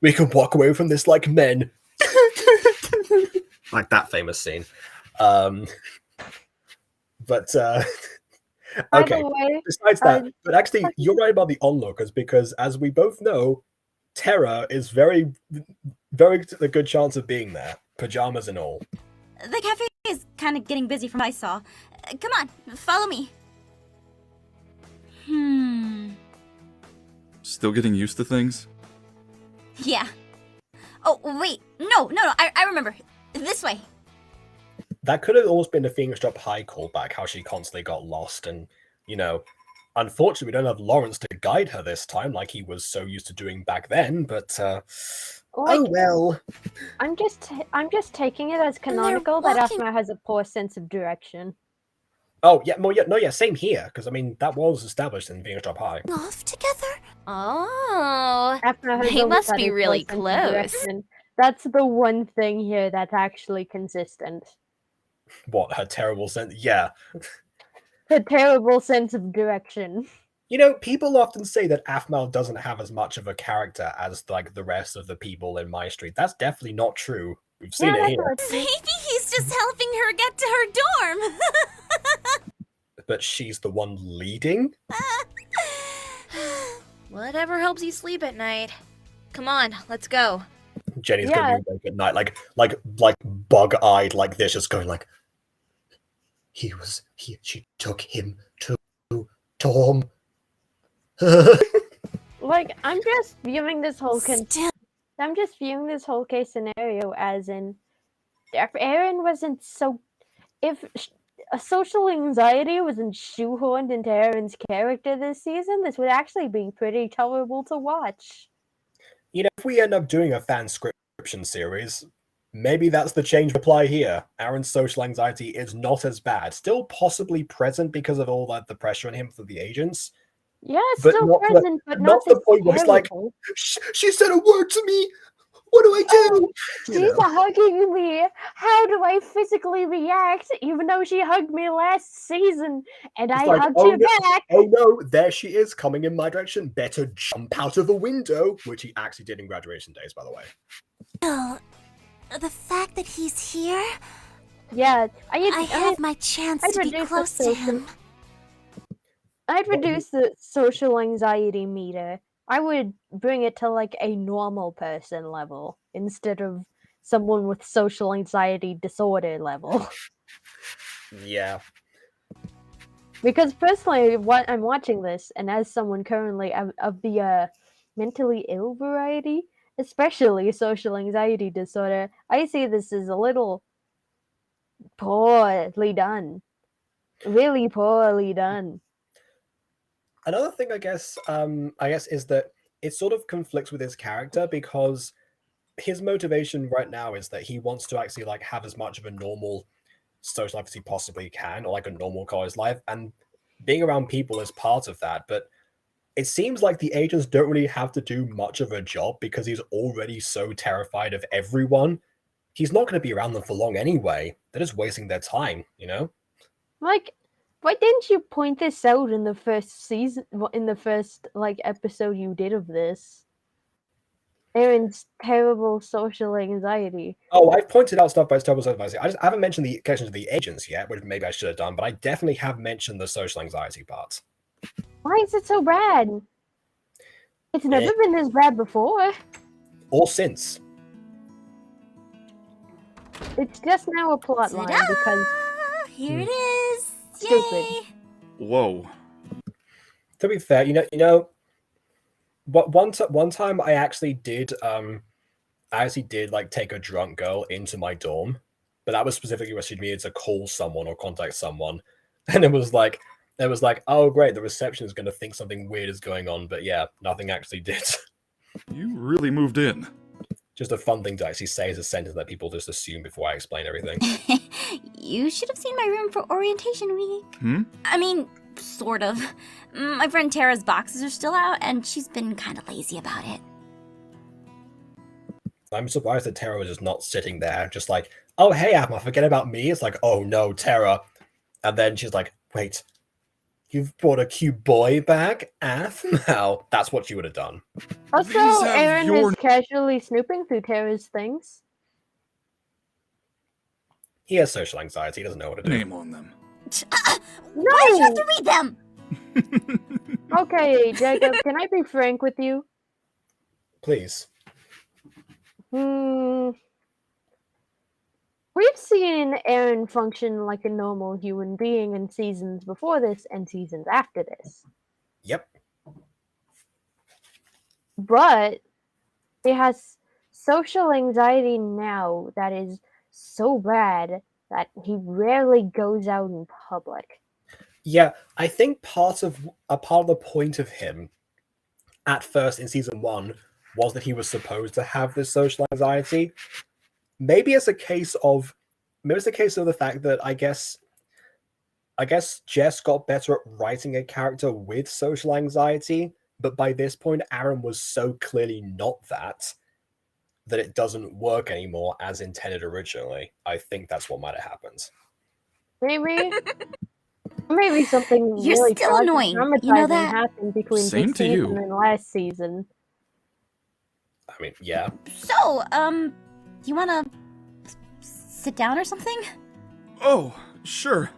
We can walk away from this like men. Like that famous scene. Okay. Way, besides that, but actually, you're right about the onlookers, because as we both know, Terra is very, very a good chance of being there, pajamas and all. The cafe is kind of getting busy from what I saw. Come on, follow me. Still getting used to things? Yeah. Oh, wait. No, I remember. This way. That could have almost been a Phoenix Drop High callback, how she constantly got lost, and, unfortunately, we don't have Lawrence to guide her this time, like he was so used to doing back then, but, oh well. I'm just taking it as canonical that aphmau has a poor sense of direction. Oh, yeah, same here, because, I mean, that was established in Phoenix Drop High. Off together? Oh, aphmau they must be really close. That's the one thing here that's actually consistent. What, her terrible sense? Yeah. Her terrible sense of direction. People often say that aphmau doesn't have as much of a character as, like, the rest of the people in MyStreet. That's definitely not true. We've seen it here. Maybe he's just helping her get to her dorm. But she's the one leading? Whatever helps you sleep at night. Come on, let's go. Jenny's gonna be awake at night, like bug-eyed like this, just going like, she took him to Tom. Like, I'm just viewing this whole case scenario as in, if Aaron wasn't so, if social anxiety wasn't shoehorned into Aaron's character this season, this would actually be pretty tolerable to watch. If we end up doing a fanscription series, maybe that's the change we apply here. Aaron's social anxiety is not as bad. Still possibly present because of all the pressure on him for the agents. Yeah, still present, but not the point where it's like, she said a word to me. What do I do? She's hugging me. How do I physically react? Even though she hugged me last season, and I hugged her back. Oh no, there she is coming in my direction. Better jump out of a window, which he actually did in graduation days, by the way. Oh, the fact that he's here. Yeah, I have my chance to be close to him. I'd reduce the social anxiety meter. I would bring it to like a normal person level instead of someone with social anxiety disorder level. Yeah. Because personally, I'm watching this, and as someone currently of the mentally ill variety, especially social anxiety disorder, I see this as a little poorly done. Really poorly done. Another thing, I guess, is that it sort of conflicts with his character, because his motivation right now is that he wants to actually like have as much of a normal social life as he possibly can, or like a normal college life, and being around people is part of that. But it seems like the agents don't really have to do much of a job because he's already so terrified of everyone. He's not going to be around them for long anyway. They're just wasting their time, Like, why didn't you point this out in the first season, in the first, like, episode you did of this? Aaron's terrible social anxiety. Oh, I've pointed out stuff about his terrible social anxiety. I haven't mentioned the connection to the agents yet, which maybe I should have done, but I definitely have mentioned the social anxiety part. Why is it so bad? It's never been this bad before. Or since. It's just now a plot line because here it is. Stupid. Yay. Whoa. To be fair, you know, but one time I actually did like take a drunk girl into my dorm, but that was specifically where she needed to call someone or contact someone, and it was like, oh great, the reception is going to think something weird is going on, but yeah, nothing actually did. You really moved in. Just a fun thing to actually say as a sentence that people just assume before I explain everything. You should have seen my room for orientation week. I mean, sort of. My friend Tara's boxes are still out, and she's been kind of lazy about it. I'm surprised that Tara was just not sitting there, just like, oh hey aphmau, forget about me. It's like, oh no, Tara. And then she's like, wait, you've brought a cute boy back? aphmau. That's what she would have done. Also, Aaron is casually snooping through Tara's things. He has social anxiety. He doesn't know what to do. Name on them. No! Why did you have to read them? Okay, Jacob, can I be frank with you? Please. We've seen Aaron function like a normal human being in seasons before this and seasons after this. Yep. But he has social anxiety now that is so bad that he rarely goes out in public. Yeah, I think part of the point of him at first in season 1 was that he was supposed to have this social anxiety. Maybe it's a case of the fact that I guess Jess got better at writing a character with social anxiety, but by this point Aaron was so clearly not that it doesn't work anymore as intended originally. I think that's what might have happened. Maybe something You're really still annoying. You know that? happened between Same this to you. season and last season. I mean, yeah. So, you wanna sit down or something? Oh, sure.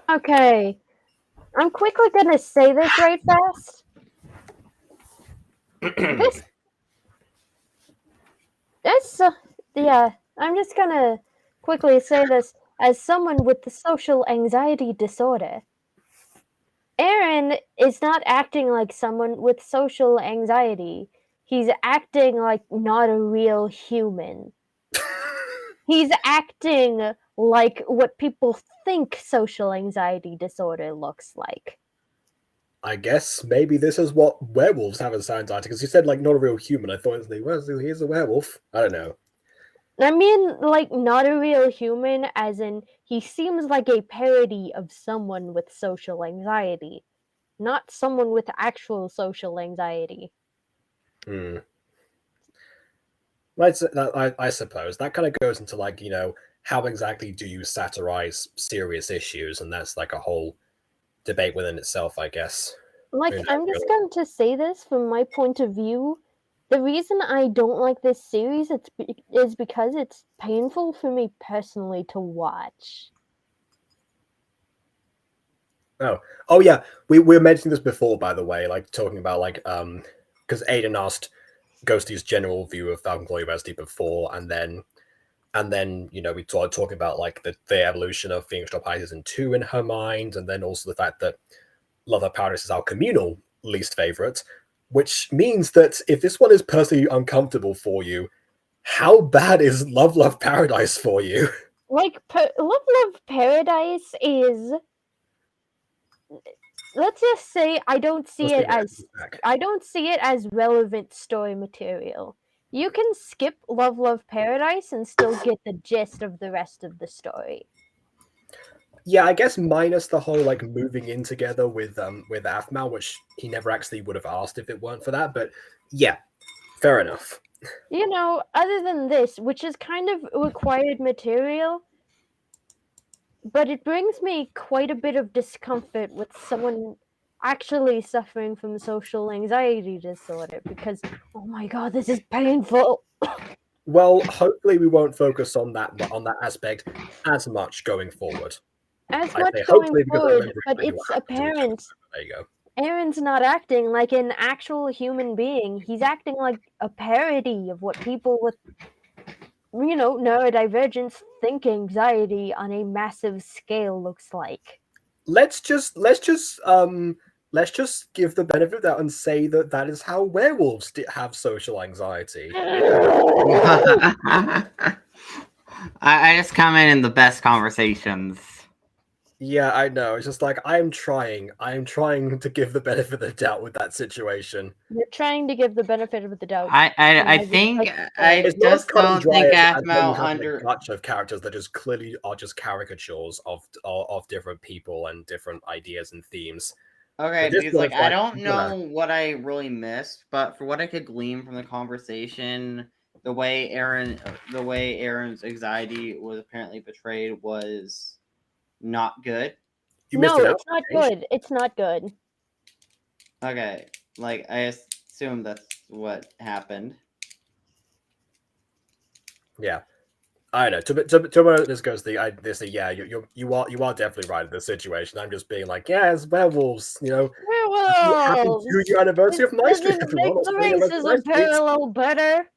Okay, I'm quickly gonna say this right fast. I'm just gonna quickly say this as someone with the social anxiety disorder. Aaron is not acting like someone with social anxiety. He's acting like not a real human. He's acting like what people think social anxiety disorder looks like. I guess maybe this is what werewolves have as anxiety, because you said like not a real human. I thought it was like, well, so here's a werewolf. I don't know. I mean, like, not a real human, as in, he seems like a parody of someone with social anxiety, not someone with actual social anxiety. I suppose that kind of goes into like, you know, how exactly do you satirize serious issues, and that's like a whole debate within itself, I guess. Like, I'm just going to say this from my point of view. The reason I don't like this series is because it's painful for me personally to watch. Oh yeah, we were mentioning this before, by the way, like talking about like because Aiden asked Ghosty's general view of Falcon Claw University before, and then you know we started talking about like the evolution of Phoenix Drop High Season 2 in her mind, and then also the fact that Love of Paradise is our communal least favorite, which means that if this one is personally uncomfortable for you, how bad is Love Paradise for you? Like, Love Paradise is... let's just say I don't see Let's it leave as back. I don't see it as relevant story material. You can skip Love Love Paradise and still get the gist of the rest of the story. Yeah, I guess minus the whole like moving in together with aphmau, which he never actually would have asked if it weren't for that. But yeah, fair enough. You know, other than this, which is kind of required material, but it brings me quite a bit of discomfort with someone actually suffering from social anxiety disorder because, oh my god, this is painful. Well, hopefully we won't focus on that aspect as much going forward. As I much say going hopefully because I forward, remember but when you it's were apparent there you go. Aaron's not acting like an actual human being. He's acting like a parody of what people with, you know, neurodivergence think anxiety on a massive scale looks like. Let's just give the benefit of that and say that that is how werewolves have social anxiety. I just come in the best conversations. Yeah, I know. It's just like I'm trying to give the benefit of the doubt with that situation. You're trying to give the benefit of the doubt. I think I It's not as just cut and don't dry think as when you aphmau have under. a bunch of characters that just clearly are just caricatures of different people and different ideas and themes. Okay, But this because one like is I like, don't you know. know what I really missed, but for what I could glean from the conversation, the way Aaron's anxiety was apparently portrayed was not good. No, it's not good. It's not good. Okay, like I assume that's what happened. Yeah, I know. To where this goes, you are definitely right in this situation. I'm just being like, yeah, it's werewolves. You know, happy Werewolves. 2-year anniversary of MyStreet, Doesn't everyone. make the racism parallel better.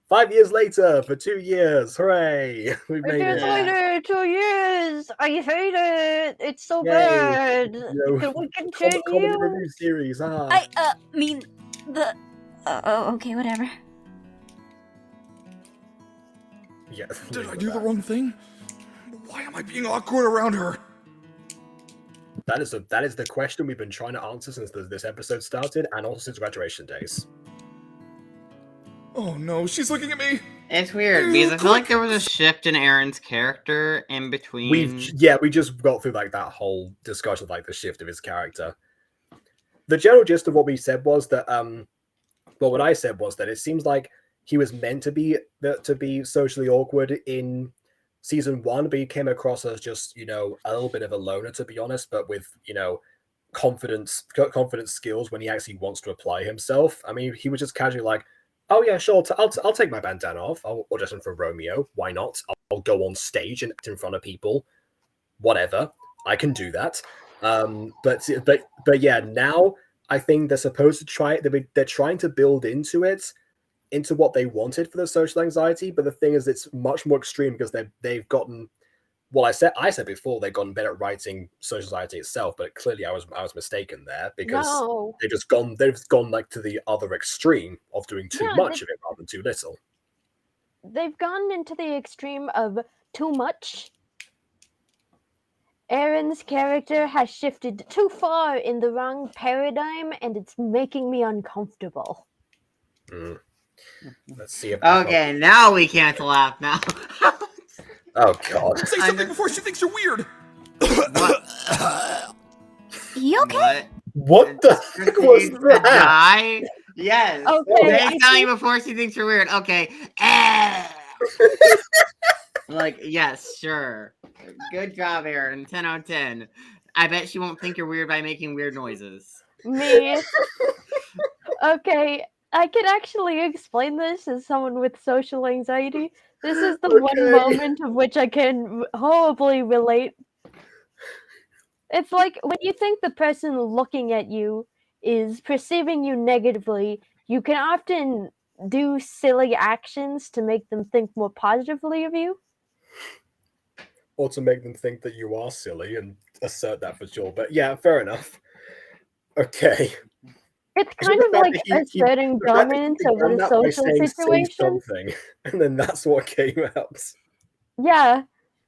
5 years later for 2 years, hooray! We've 5 made years it. later, 2 years. I hate it. It's so Yay. bad. You know, Can we continue? comedy review series. I mean the. Okay, whatever. Yeah. Did I do the wrong thing? Why am I being awkward around her? That is the question we've been trying to answer since this episode started, and also since graduation days. Oh no, she's looking at me. It's weird because I feel like there was a shift in Aaron's character in between. We just got through like that whole discussion of like the shift of his character. The general gist of what we said was that what I said was that it seems like he was meant to be socially awkward in season 1, but he came across as just, you know, a little bit of a loner, to be honest, but with, you know, confidence skills when he actually wants to apply himself. I mean, he was just casually like, oh yeah, sure, I'll take my bandana off. I'll audition for Romeo. Why not? I'll go on stage and act in front of people. Whatever, I can do that. But yeah, now I think they're supposed to try. They're trying to build into what they wanted for the social anxiety. But the thing is, it's much more extreme because they've gotten. Well, I said before they've gotten better at writing social anxiety itself, but clearly I was mistaken there because they've gone like to the other extreme of doing too much of it rather than too little. They've gone into the extreme of too much. Aaron's character has shifted too far in the wrong paradigm, and it's making me uncomfortable. Let's see if okay, now we can't laugh now. Oh god. Say something before she thinks you're weird. You okay? What the heck was that? Die? Yes. Okay. Say something before she thinks you're weird. Okay. Like, yes, sure. Good job, Aaron. 10 out of 10. I bet she won't think you're weird by making weird noises. Me. Okay, I can actually explain this as someone with social anxiety. This is the one moment of which I can horribly relate. It's like when you think the person looking at you is perceiving you negatively, you can often do silly actions to make them think more positively of you. Or to make them think that you are silly and assert that for sure. But yeah, fair enough. Okay. It's kind of like asserting dominance over the social situation. And then that's what came out. Yeah,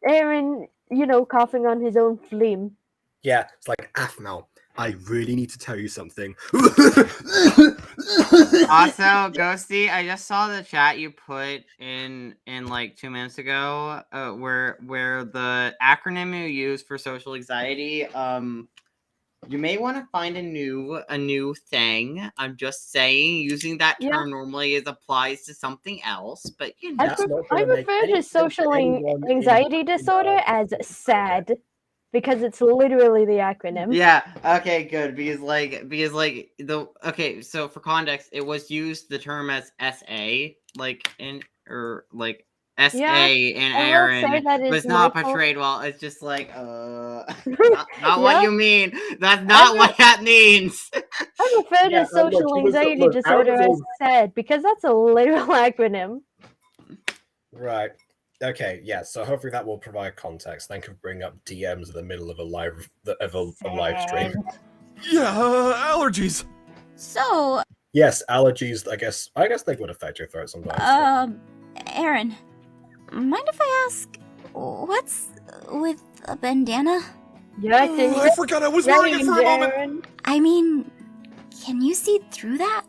Aaron, you know, coughing on his own phlegm. Yeah, it's like, aphmau, I really need to tell you something. Also, Ghosty, I just saw the chat you put in like 2 minutes ago, where the acronym you use for social anxiety. You may want to find a new thing. I'm just saying, using that term normally applies to something else, but you know. I refer to social anxiety disorder as SAD because it's literally the acronym. Yeah. Okay. Good. Okay. So for context, it was used the term as SA, like SA and Aaron was not portrayed well. It's just like not what you mean. That's not what that means. I refer to social anxiety disorder as SAD because that's a literal acronym. Right. Okay, yeah, so hopefully that will provide context. Thank you for bringing up DMs in the middle of a live stream. Yeah, allergies. So. Yes, allergies. I guess they would affect your throat sometimes. Aaron, mind if I ask, what's with a bandana? Yeah, I forgot I was wearing it for a moment. I mean, can you see through that?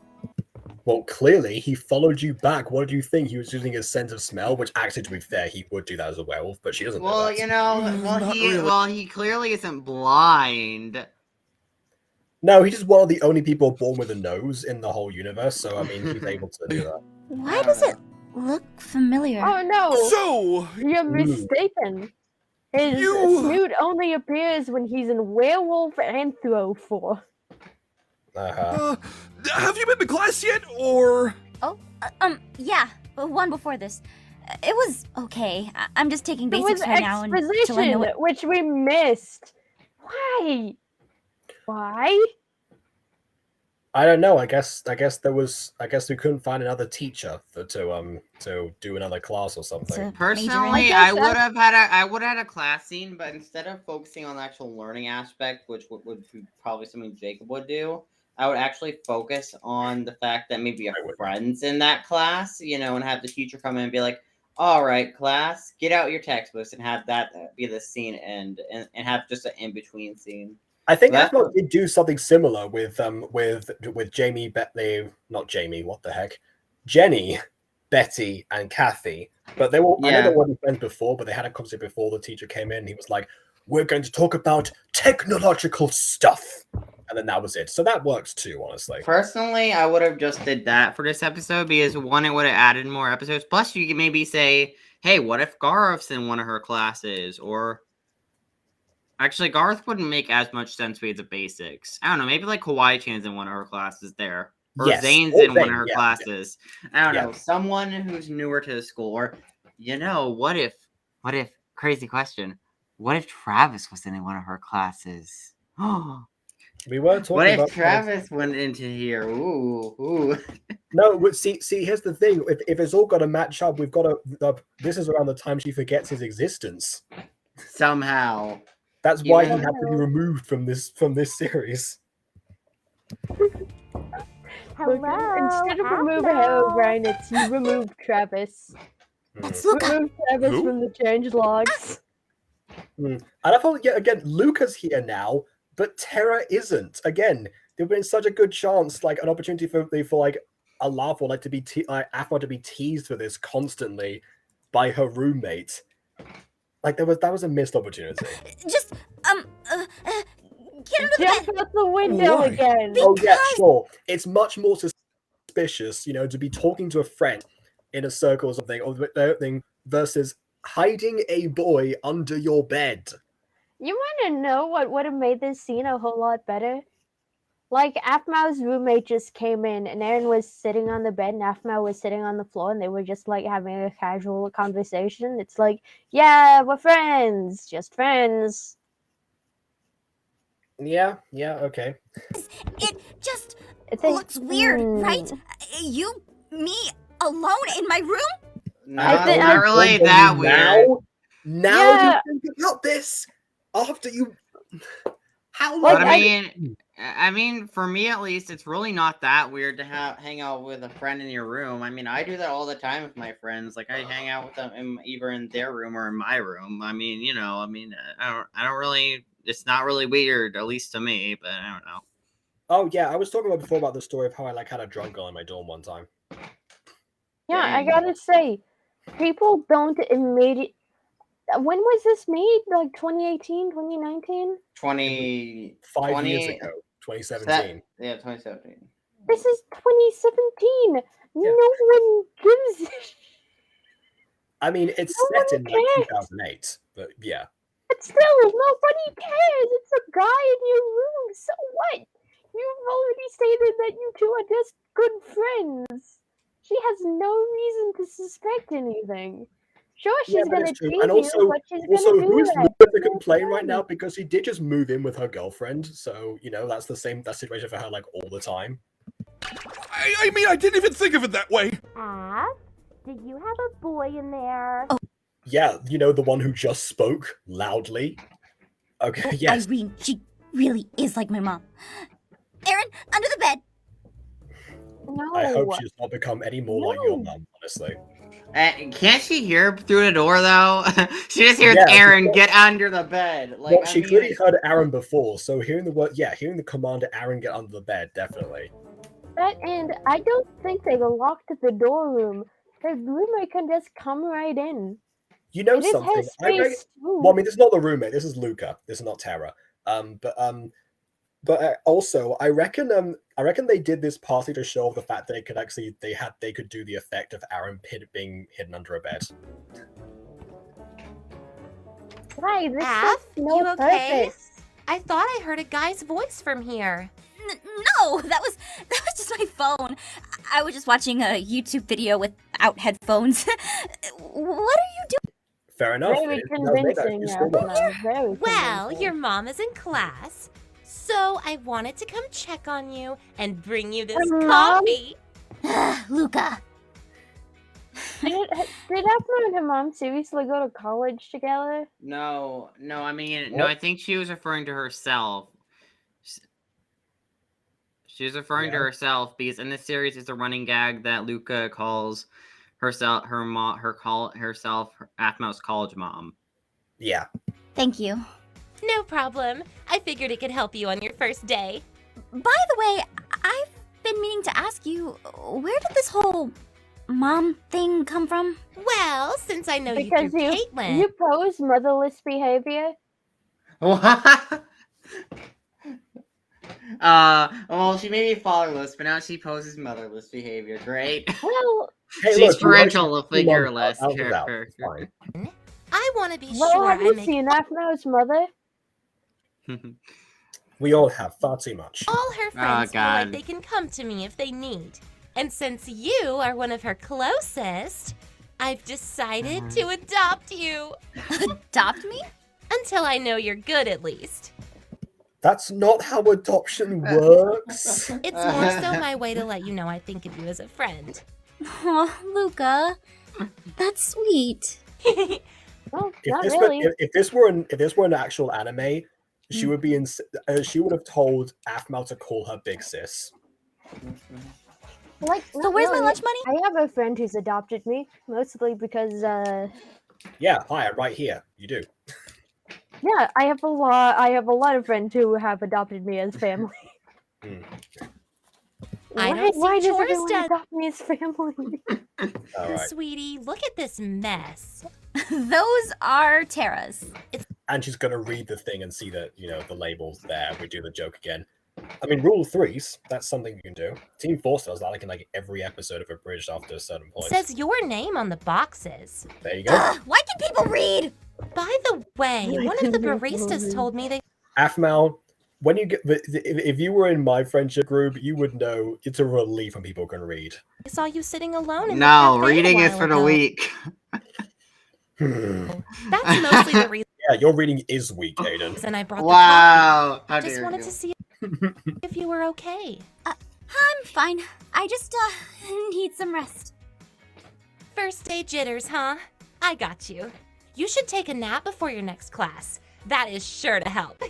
Well, clearly, he followed you back. What did you think? He was using his sense of smell, which actually, to be fair, he would do that as a werewolf, but she doesn't know that. He clearly isn't blind. No, he's just one of the only people born with a nose in the whole universe, so, I mean, he's able to do that. Why does it look familiar? Oh, no! So... You're mistaken. His snoot only appears when he's in werewolf anthro form. Have you been to class yet, or...? Oh, yeah, one before this. It was okay. I'm just taking basics right now until I know it. Which we missed. Why? I don't know. I guess we couldn't find another teacher to do another class or something. Personally, I would have had a class scene, but instead of focusing on the actual learning aspect, which would be probably something Jacob would do, I would actually focus on the fact that maybe a friend's in that class, and have the teacher come in and be like, "All right, class, get out your textbooks," and have that be the scene and have just an in between scene. I think aphmau did do something similar with Jamie, Jenny, Betty, and Kathy. But they were I know they weren't friends before, but they had a conversation before the teacher came in. And he was like, "We're going to talk about technological stuff," and then that was it. So that works too, honestly. Personally, I would have just did that for this episode because one, it would have added more episodes. Plus, you could maybe say, "Hey, what if Garth's in one of her classes?" Or actually, Garth wouldn't make as much sense with the basics. I don't know. Maybe like Kawaii-chan's in one of her classes there. Or Zane's in one of her classes. I don't know. Someone who's newer to the school. Or, what if, crazy question, what if Travis was in one of her classes? We were talking what if about Travis went into here? Ooh. No, see, here's the thing. If it's all got to match up, we've got to... This is around the time she forgets his existence. Somehow. That's why he had to be removed from this series. Instead of remove Herobrine, it's you remove Travis. Let's look remove Travis from the change logs. And I thought, again, Luca's here now, but Terra isn't. Again, there'd been such a good chance, like an opportunity for like a laugh or like to be aphmau to be teased for this constantly by her roommate. Like that was a missed opportunity. Just get under Jump out the window again. Oh yeah, sure. It's much more suspicious, to be talking to a friend in a circle or something, versus hiding a boy under your bed. You want to know what would have made this scene a whole lot better? Like, aphmau's roommate just came in, and Aaron was sitting on the bed, and aphmau was sitting on the floor, and they were just, like, having a casual conversation. It's like, yeah, we're friends. Just friends. Yeah, okay. It just looks weird, right? Me, alone in my room? Not really that weird. Now you think about this? After you... How long? I mean, for me at least, it's really not that weird to hang out with a friend in your room. I mean, I do that all the time with my friends. Like, I hang out with them either in their room or in my room. I mean, I don't really it's not really weird, at least to me, but I don't know. Oh yeah, I was talking about before about the story of how I had a drunk girl in my dorm one time. Yeah, Dang. I gotta say, people don't immediately. When was this made? Like 2018, 2019? 5 years ago, 2017. Yeah, 2017. This is 2017. Yeah. No one gives. I mean, it's No set in one like cares. 2008, but yeah. But still, nobody cares. It's a guy in your room. So what? You've already stated that you two are just good friends. She has no reason to suspect anything. Sure, she's Yeah, but gonna it's true. tease And also, you, but she's also gonna do who's that. Luca to complain right now? Because he did just move in with her girlfriend, so you know that's the same that situation for her like all the time. I mean, I didn't even think of it that way. Did you have a boy in there? Oh. Yeah, you know the one who just spoke loudly. Okay, yes. Irene, she really is like my mom. Aaron, under the bed. No. I hope she does not become any more like your mom, honestly. Can't she hear through the door though? She just hears Yeah, Aaron get under the bed. Like, Well, she clearly heard Aaron before, so hearing the word, hearing the command to Aaron get under the bed, definitely. That and I don't think they locked the door room. The roommate can just come right in. You know It is something? her space too. Well, I mean, this is not the roommate. This is Luca. This is not Tara. But also, I reckon they did this partly to show the fact that they could do the effect of Aaron being hidden under a bed. Why? This Aph, serves no you okay? purpose. I thought I heard a guy's voice from here. No, that was just my phone. I was just watching a YouTube video without headphones. What are you doing? Fair enough. Very That was made that convincing. useful one. Very Well, convincing. your mom is in class, so I wanted to come check on you and bring you this Mom? coffee. Luca. Did Aphmau and her mom seriously go to college together? No, I mean, no, I think she was referring to herself. She was referring to herself because in this series it's a running gag that Luca calls herself Aphmau's college mom. Yeah. Thank you. No problem. I figured it could help you on your first day. By the way, I've been meaning to ask you, where did this whole mom thing come from? Well, since I know Because you through Caitlin. you pose motherless behavior. What? Well, she may be fatherless, but now she poses motherless behavior. Great. Well, Hey, She's look, parental, you figureless out of that. character. It's fine. I want to be well, sure have I you make seen Aphmau's mother? We all have far too much. all her friends feel like God. they can come to me if they need. And since you are one of her closest, I've decided to adopt you. Adopt me? Until I know you're good, at least. That's not how adoption works. It's more so my way to let you know I think of you as a friend. Oh, Luca. That's sweet. Well, If not this, really. if this were an actual anime, she would be she would have told Aphmau to call her big sis. Like, So not where's my really. lunch money? I have a friend who's adopted me, mostly because, Yeah, hi, I'm right here. You do. yeah, I have a lot of friends who have adopted me as family. I don't Why see does chores everyone done. adopt me as family? All right. Sweetie, look at this mess. Those are Tara's. And she's gonna read the thing and see that the label's there. We do the joke again. I mean, rule 3s. That's something you can do. Team 4 does that, like in every episode of Abridged after a certain point. Says your name on the boxes. There you go. Why can people read? By the way, one of the baristas told me they Aphmau, when you get if you were in my friendship group, you would know it's a relief when people can read. saw you sitting alone in the No, cafe a reading is while for the ago. weak. That's mostly the reason Yeah, your reading is weak, Aiden. I brought Wow. the coffee. Just wanted to see if you were okay. I'm fine. I just, need some rest. First day jitters, huh? I got you. You should take a nap before your next class. That is sure to help.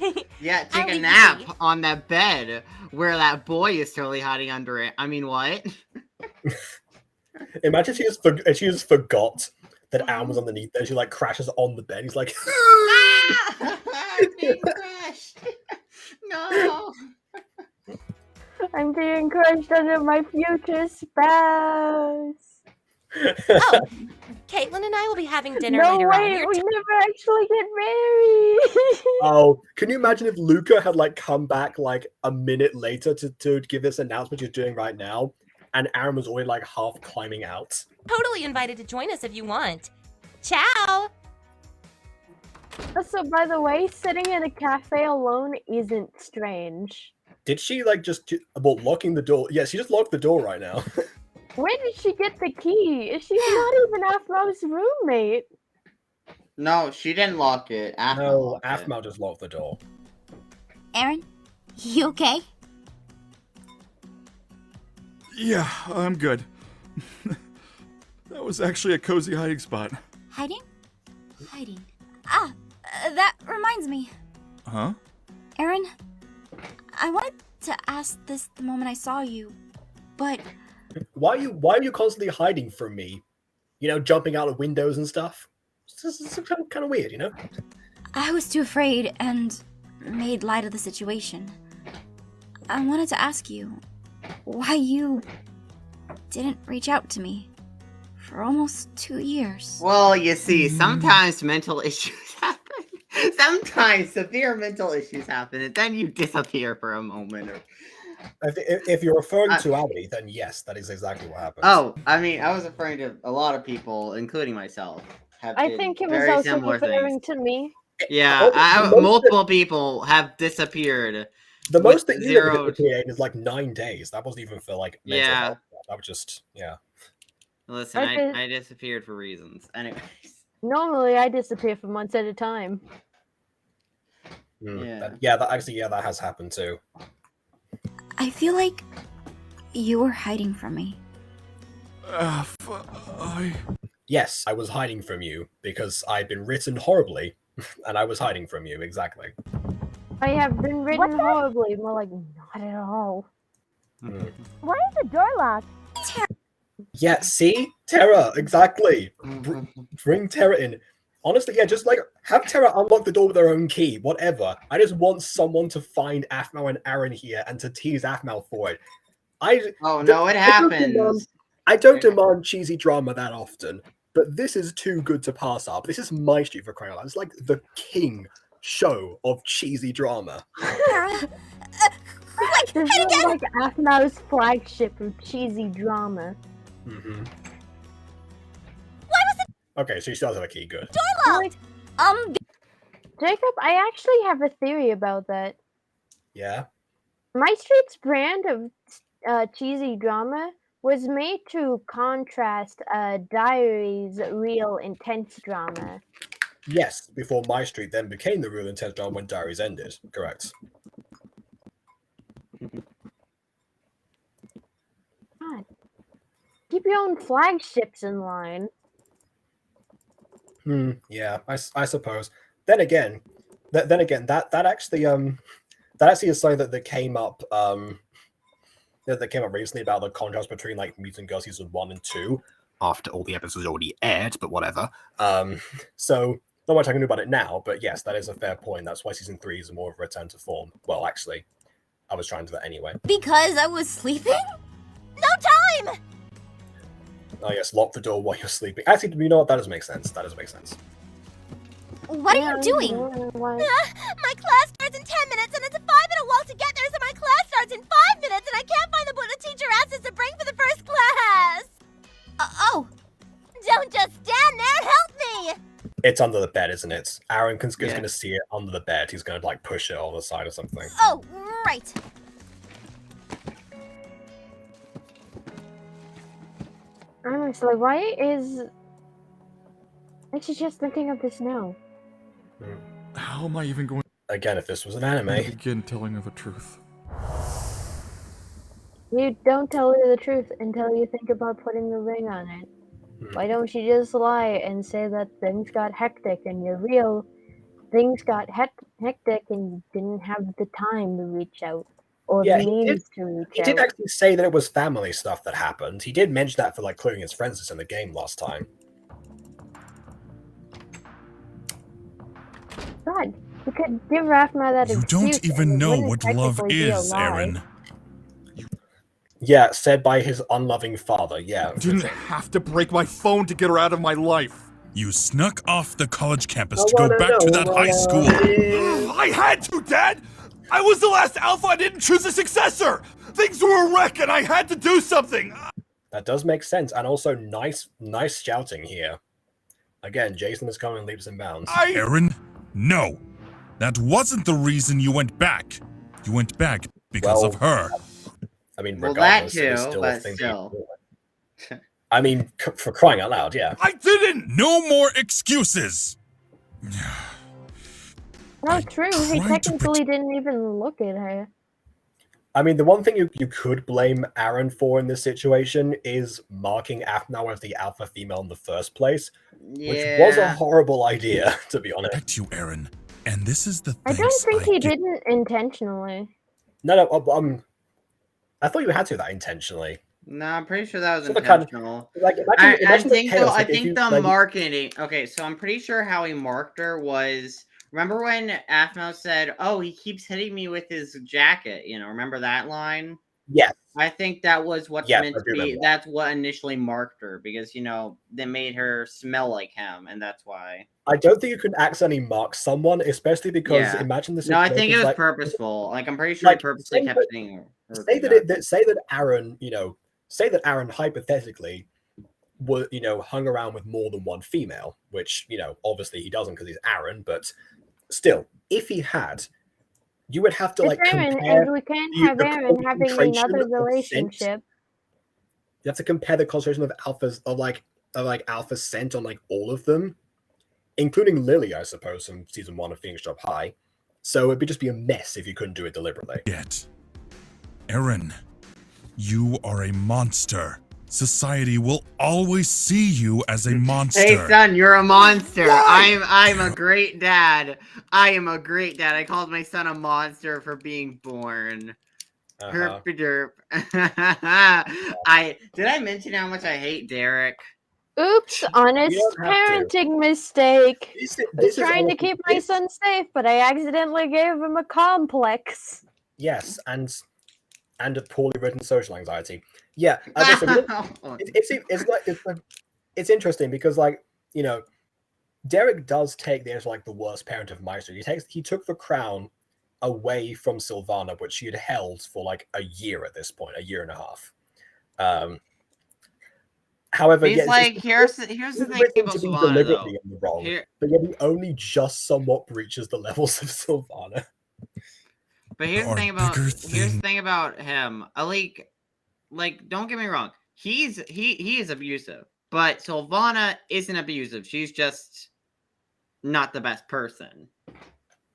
Yeah, I'll take a leave you nap be. on that bed where that boy is totally hiding under it. I mean, what? Imagine she just forgot that Anne was underneath there. She crashes on the bed. He's like, I'm being crushed. No. I'm being crushed under my future spouse. Oh, Caitlin and I will be having dinner No later way, on. we never actually get married. Oh, can you imagine if Luca had like come back like a minute later to give this announcement you're doing right now, and Aaron was already like half climbing out? Totally invited to join us if you want. Ciao. So, by the way, sitting in a cafe alone isn't strange. Did she like just locking the door? Yeah, she just locked the door right now. Where did she get the key? She's not even aphmau's roommate. No, she didn't lock it. No, aphmau just locked the door. Aaron, you okay? Yeah, I'm good. That was actually a cozy hiding spot. Hiding? Hiding. Ah, that reminds me. Huh? Aaron, I wanted to ask this the moment I saw you, but... Why are you constantly hiding from me? You know, jumping out of windows and stuff? It's kind of weird, you know? I was too afraid and made light of the situation. I wanted to ask you why you didn't reach out to me for almost 2 years. Well, you see, sometimes mental issues happen. Sometimes severe mental issues happen, and then you disappear for a moment. If you're referring to Abby, then yes, that is exactly what happened. Oh, I mean, I was referring to a lot of people, including myself. I think it was also referring to me. Yeah, multiple people have disappeared. The most that you ever disappeared is like 9 days. That wasn't even for like mental health. That was just Listen, I disappeared for reasons. Anyways. Normally, I disappear for months at a time. That has happened too. I feel like you were hiding from me. Yes, I was hiding from you because I'd been written horribly, and I was hiding from you, exactly. I have been written horribly, more like not at all. Why is the door locked? Yeah, see? Terra, exactly. Bring Terra in. Honestly, yeah, just like have Terra unlock the door with their own key, whatever. I just want someone to find aphmau and Aaron here and to tease aphmau for it. It happens. I don't demand cheesy drama that often, but this is too good to pass up. This is MyStreet for crying out loud. It's like the king show of cheesy drama. This is like aphmau's flagship of cheesy drama. Mm-hmm. Why was it? Okay, so she does have a key. Good. Door locked. Jacob, I actually have a theory about that. Yeah. MyStreet's brand of cheesy drama was made to contrast Diary's real intense drama. Yes, before MyStreet then became the real intense drama when Diaries ended. Correct. God. Keep your own flagships in line. Yeah, I suppose. Then again, that actually is something that came up that came up recently about the contrast between like Mutant Girl season 1 and 2 after all the episodes already aired, but whatever. So not much I can do about it now, but yes, that is a fair point. That's why season 3 is more of a return to form. Well, actually, I was trying to do that anyway. Because I was sleeping? No time! Oh yes, lock the door while you're sleeping. Actually, you know what? That does make sense. That does make sense. What are you doing? My class starts in 10 minutes and it's a 5-minute walk to get there, so my class starts in 5 minutes and I can't find the book the teacher asked us to bring for the first class! Don't just stand there, help me! It's under the bed, isn't it? Aaron is going to see it under the bed. He's going to like push it on the side or something. Oh, right. Honestly, why is she just thinking of this now? How am I even going? Again, if this was an anime. Begin telling her the truth. You don't tell her the truth until you think about putting the ring on it. Why don't you just lie and say that things got hectic and you're real? Things got hectic and you didn't have the time to reach out. Or Yeah, means he to reach did out. actually say that it was family stuff that happened. He did mention that for like clearing his friends in the game last time. God, you could give aphmau that You excuse. don't even and it know wouldn't what love technically be a is, lie. Aaron. Yeah, said by his unloving father, yeah. Didn't have to break my phone to get her out of my life. You snuck off the college campus to go back to that high school. I had to, Dad! I was the last alpha, I didn't choose a successor! Things were a wreck and I had to do something! That does make sense, and also nice shouting here. Again, Jason is coming in leaps and bounds. Aaron, no. That wasn't the reason you went back. You went back because of her. I mean, Well, that regardless, it is too, still a but thing. still. I mean, for crying out loud, yeah. I didn't! No more excuses! No, true. He technically didn't even look at her. I mean, the one thing you could blame Aaron for in this situation is marking aphmau as the alpha female in the first place, which was a horrible idea, to be honest. Back to you, Aaron. And this is the I don't think he didn't intentionally. No, I thought you had to do that intentionally. No, I'm pretty sure that was So kind of- intentional. like, I imagine the think chaos, though, I like, if think you, the like- marketing. Okay, so I'm pretty sure how he marked her was. Remember when aphmau said, "Oh, he keeps hitting me with his jacket." You know, remember that line? Yes. I think that was what's Yes, meant I to do be. remember That's what initially marked her because they made her smell like him, and that's why. I don't think you can accidentally mark someone, especially because Yeah. imagine the No, I think it situation, was like- purposeful. Like I'm pretty sure he purposely say kept that- hitting her. Say that Aaron, say that Aaron hypothetically were, hung around with more than one female, which, obviously he doesn't because he's Aaron, but still, if he had, you would have to It's like Aaron, compare and we can't the have Aaron having concentration another of scent. relationship. You have to compare the concentration of alphas of alpha scent on like all of them, including Lily, I suppose, from season 1 of Phoenix Job High. So it'd just be a mess if you couldn't do it deliberately. Yet, Aaron, you are a monster. Society will always see you as a monster. Hey son, you're a monster. Why? I'm a great dad. I am a great dad. I called my son a monster for being born. Herp derp. Did I mention how much I hate Derek? Oops, honest don't have to. parenting mistake. This I was is trying to honestly- keep my son safe, but I accidentally gave him a complex. Yes, and a poorly written social anxiety. Yeah, I guess it's interesting because Derek does take this like the worst parent of MyStreet. He took the crown away from Sylvana, which she had held for like a year at this point, a year and a half. However, He's like, here's the thing about to be Sylvana, deliberately though. in the wrong, Here- but yet he only just somewhat breaches the levels of Sylvana. But here's the thing about him. I like don't get me wrong. He is abusive, but Sylvana isn't abusive. She's just not the best person.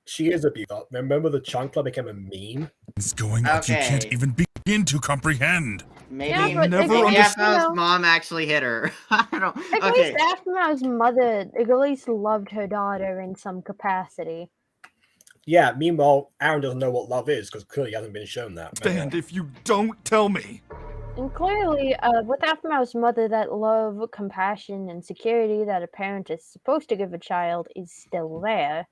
She is abusive. Remember the Chancla became a meme? It's going like you can't Okay. even begin to comprehend. Maybe never maybe understood. aphmau's mom actually hit her. I don't. At Okay. least aphmau's mother at least loved her daughter in some capacity. Yeah, meanwhile, Aaron doesn't know what love is because clearly he hasn't been shown that. Stand if you don't tell me. And clearly, with aphmau's mother, that love, compassion, and security that a parent is supposed to give a child is still there.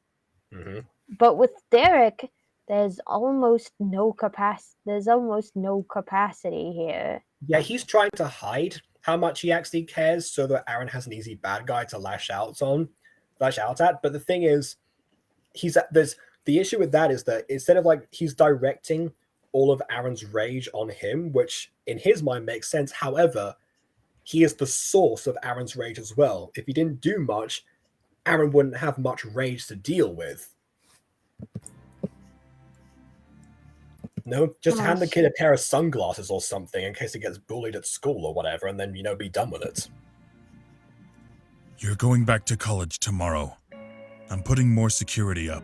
Mm-hmm. But with Derek, there's almost no capacity. There's almost no capacity here. Yeah, he's trying to hide how much he actually cares so that Aaron has an easy bad guy to lash out at. But the thing is, the issue with that is that instead of like he's directing all of Aaron's rage on him, which in his mind makes sense. However, he is the source of Aaron's rage as well. If he didn't do much, Aaron wouldn't have much rage to deal with. No, just hand the kid a pair of sunglasses or something in case he gets bullied at school or whatever, and then, be done with it. You're going back to college tomorrow. I'm putting more security up.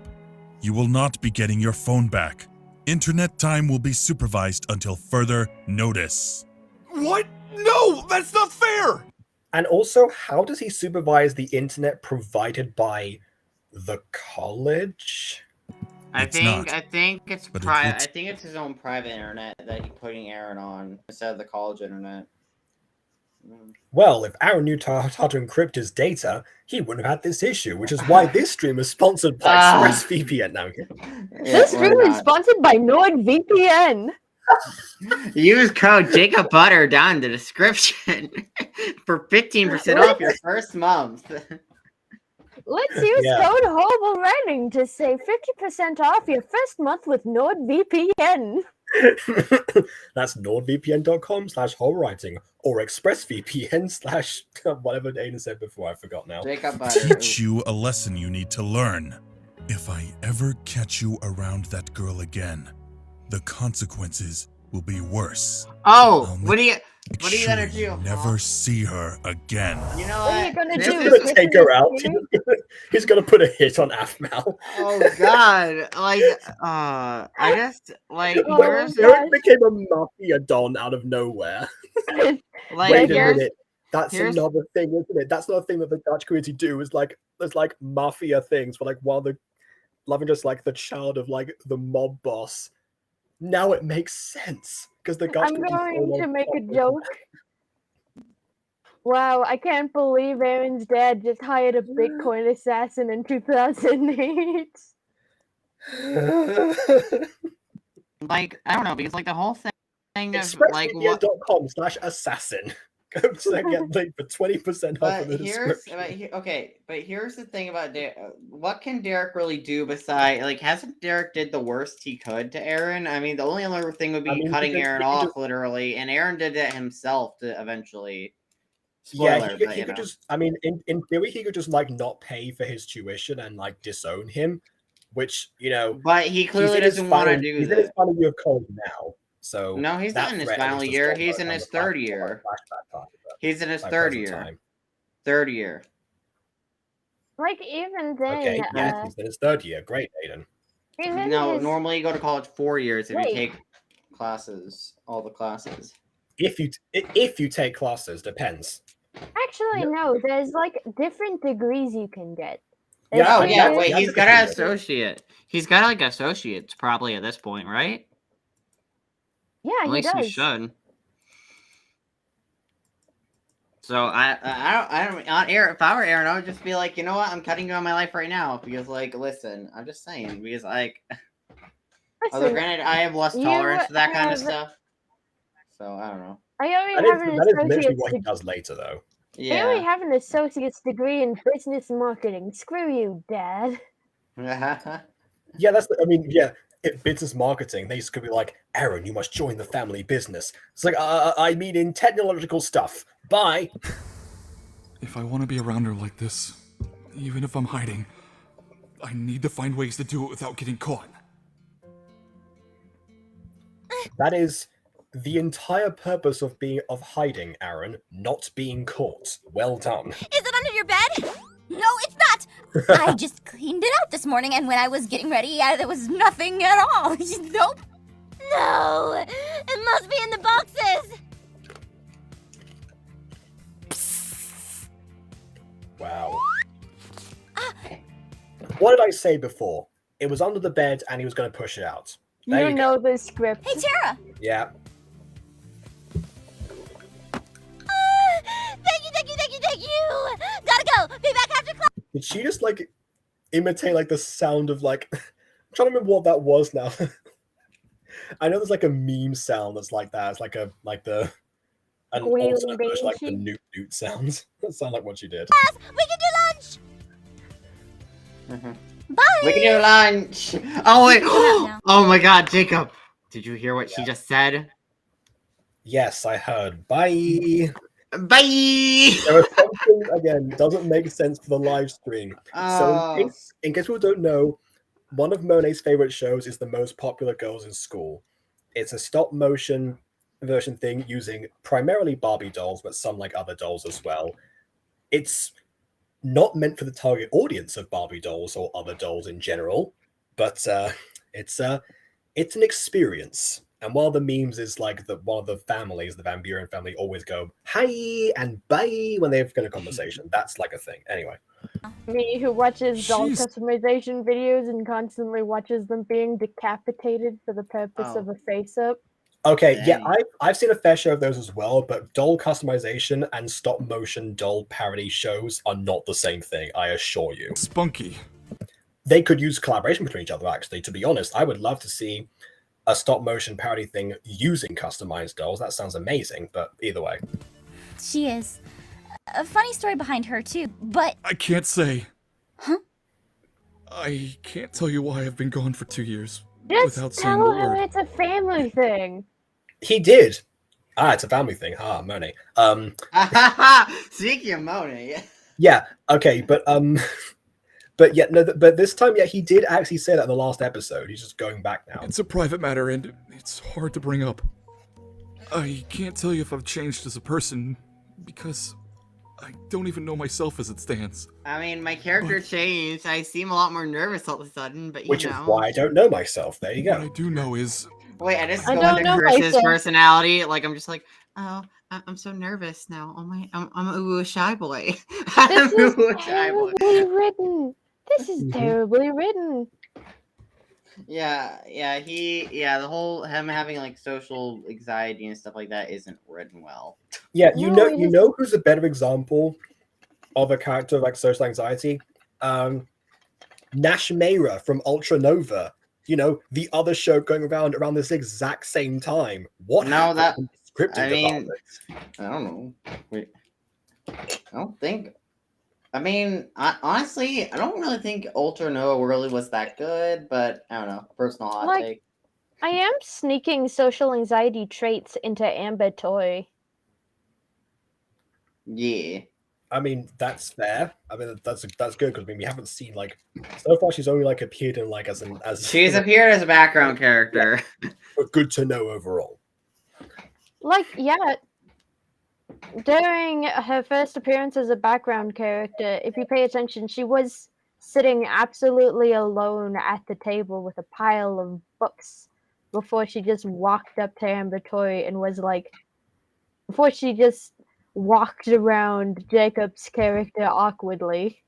You will not be getting your phone back. Internet time will be supervised until further notice. What? No, that's not fair! And also, how does he supervise the internet provided by the college? I It's think not, it's but it private. would- I think it's his own private internet that he's putting Aaron on instead of the college internet. Well, if Aaron knew how to encrypt his data, he wouldn't have had this issue, which is why this stream is sponsored by ExpressVPN. Now, this stream is sponsored by NordVPN. Use code Jacob Butter down in the description for 15% off your first month. Let's use code Horrible Writing to save 50% off your first month with NordVPN. That's nordvpn.com/horrorwriting or expressvpn/ whatever Aiden said before. I forgot now. Teach you a lesson you need to learn. If I ever catch you around that girl again, the consequences will be worse. Oh, what are you gonna do? Never see her again. You know what are you gonna do? He's gonna take her out. He's gonna put a hit on aphmau. Oh God! I just Eric became a mafia don out of nowhere. Wait a minute. That's another thing, isn't it? That's another thing that the Dutch community do. Is like there's like mafia things, but like while the loving just like the child of like the mob boss. Now it makes sense because the Dutch. I'm going to make a joke. Wow, I can't believe Aaron's dad just hired a Bitcoin assassin in 2008. Like, I don't know, because like the whole thing of like expressvpn.com/assassin. Go to get link for 20% off of the description. But here's the thing about Derek. What can Derek really do besides, like, hasn't Derek did the worst he could to Aaron? I mean, the only other thing would be cutting Aaron off, literally, and Aaron did it himself to eventually. Spoiler, he could just. I mean, in theory, he could just like not pay for his tuition and like disown him, which But he clearly doesn't want to do that. He's in his final year of college now. So no, he's not in his final year. He's in his third year. He's in his third year. Third year. Like even then. Okay, yeah, he's in his third year. Great, Aiden. No, normally you go to college 4 years if you take classes, all the classes. If you take classes, depends. Actually, no. There's like different degrees you can get. Wait, he's got an associate. He's got like associates probably at this point, right? Yeah, at least he should. So I don't on air. If I were Aaron, I would just be like, you know what, I'm cutting you out of my life right now because, like, listen, I'm just saying because, like, although granted, I have less tolerance for that kind of stuff. So I don't know. I already have an associate's literally what he does later, though. Yeah. I already have an associate's degree in business marketing. Screw you, Dad. Yeah, that's. I mean, yeah. Business marketing, they used to be like, Aaron, you must join the family business. It's like, I mean in technological stuff. Bye. If I want to be around her like this, even if I'm hiding, I need to find ways to do it without getting caught. That is the entire purpose of hiding, Aaron, not being caught. Well done. Is it under your bed? No, it's not. I just cleaned it out this morning, and when I was getting ready, there was nothing at all. Nope. No, it must be in the boxes. Wow. What did I say before? It was under the bed, and he was going to push it out. There you know the script. Hey, Tara. Yeah. Thank you. Gotta go. Be back after class. Did she just like imitate like the sound of like? I'm trying to remember what that was now. I know there's like a meme sound that's like that. It's like an alternate version, like the newt sounds. That sounds like what she did. Class, we can do lunch. Bye. We can do lunch. Oh wait. Oh my God, Jacob. Did you hear what she just said? Yes, I heard. Bye. Bye. There was something again doesn't make sense for the live stream. So in case people don't know, one of Monet's favorite shows is The Most Popular Girls in School. It's a stop motion version thing using primarily Barbie dolls, but some like other dolls as well. It's not meant for the target audience of Barbie dolls or other dolls in general, but it's an experience. And while the memes is like one of the families, the Van Buren family, always go hi and bye when they've got a conversation. That's like a thing. Anyway. Me who watches doll customization videos and constantly watches them being decapitated for the purpose of a face-up. Okay, yeah, Dang. I've seen a fair share of those as well, but doll customization and stop motion doll parody shows are not the same thing, I assure you. Spunky. They could use collaboration between each other, actually. To be honest, I would love to see a stop motion parody thing using customized dolls. That sounds amazing, but either way. She is. A funny story behind her, too, but. I can't say. Huh? I can't tell you why I've been gone for 2 years Just without saying a tell her word. it's a family thing. He did. It's a family thing. Monet. Speaking of Monet. Yeah. Okay, but but yeah, no. But this time, yeah, he did actually say that in the last episode. He's just going back now. It's a private matter, and it's hard to bring up. I can't tell you if I've changed as a person because I don't even know myself as it stands. I mean, my character changed. I seem a lot more nervous all of a sudden, but Which is why I don't know myself. There you go. What I do know is. Wait, I just I go don't into know Chris's myself. personality. Like, I'm just like, oh, I'm so nervous now. Oh my, I'm a shy boy. I'm This is a shy boy. terribly written. This is terribly written. Yeah, the whole him having like social anxiety and stuff like that isn't written well. Yeah, No, it you know who's a better example of a character of like social anxiety? Nashmera from Ultra Nova. You know, the other show going around this exact same time. What? No, that happened in the scripting I mean, department? I don't know. Wait, I don't think. I mean, honestly, I don't really think Ultra Nova really was that good, but I don't know. Personal hot Like- take. I am sneaking social anxiety traits into Amber Toy. Yeah. I mean, that's fair. I mean, that's good because I mean we haven't seen like so far. She's only like appeared in like as She's appeared as a background character. but good to know overall. Like, yeah, during her first appearance as a background character, if you pay attention, she was sitting absolutely alone at the table with a pile of books before she just walked up to Amber Toy and was like, before she just walked around Jacob's character awkwardly.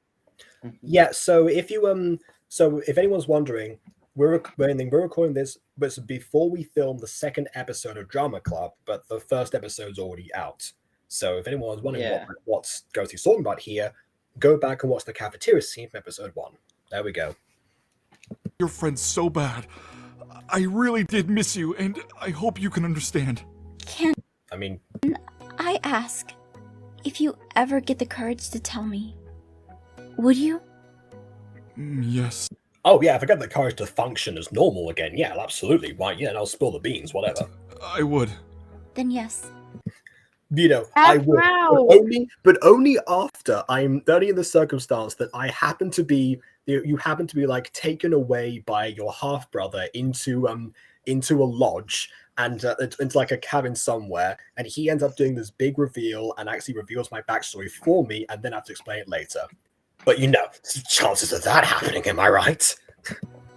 Yeah. So if you so if anyone's wondering, we're recording this, but it's before we film the second episode of Drama Club, but the first episode's already out. So if anyone's wondering what's Ghostie's talking about here, go back and watch the cafeteria scene from episode 1. There we go. Your friend's so bad. I really did miss you, and I hope you can understand. Can I mean, I ask if you ever get the courage to tell me? Would you? Yes. oh yeah, if I get the courage to function as normal again, yeah, absolutely. Why? Yeah, and I'll spill the beans, whatever. I would. Then yes. You know, I would, Aphmau. but only after I'm only in the circumstance that I happen to be you happen to be like taken away by your half brother into a lodge and into like a cabin somewhere, and he ends up doing this big reveal and actually reveals my backstory for me, and then I have to explain it later. But you know, chances of that happening, am I right?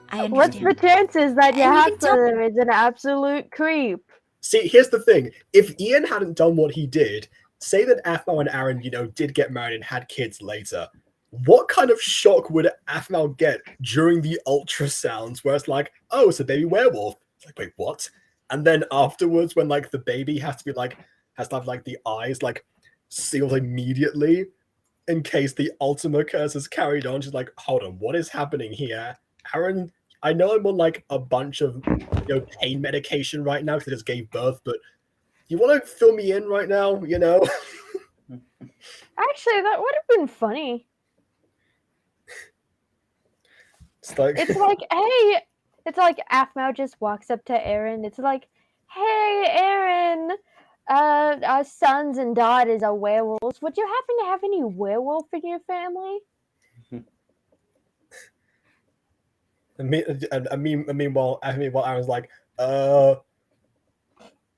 I understand. What's the chances that your And you half can tell- brother is an absolute creep? See, here's the thing. If Ian hadn't done what he did, say that aphmau and Aaron, you know, did get married and had kids later, what kind of shock would aphmau get during the ultrasounds where it's like, oh, it's a baby werewolf? It's like, wait, what? And then afterwards, when like the baby has to have like the eyes like sealed immediately in case the Ultima curse is carried on, she's like, hold on, what is happening here? Aaron, I know I'm on like a bunch of pain medication right now because I just gave birth, but you want to fill me in right now, you know? Actually, that would have been funny. It's like, Hey, it's like aphmau just walks up to Aaron. It's like, hey, Aaron, our sons and daughters are werewolves. Would you happen to have any werewolf in your family? meanwhile, Aaron's like,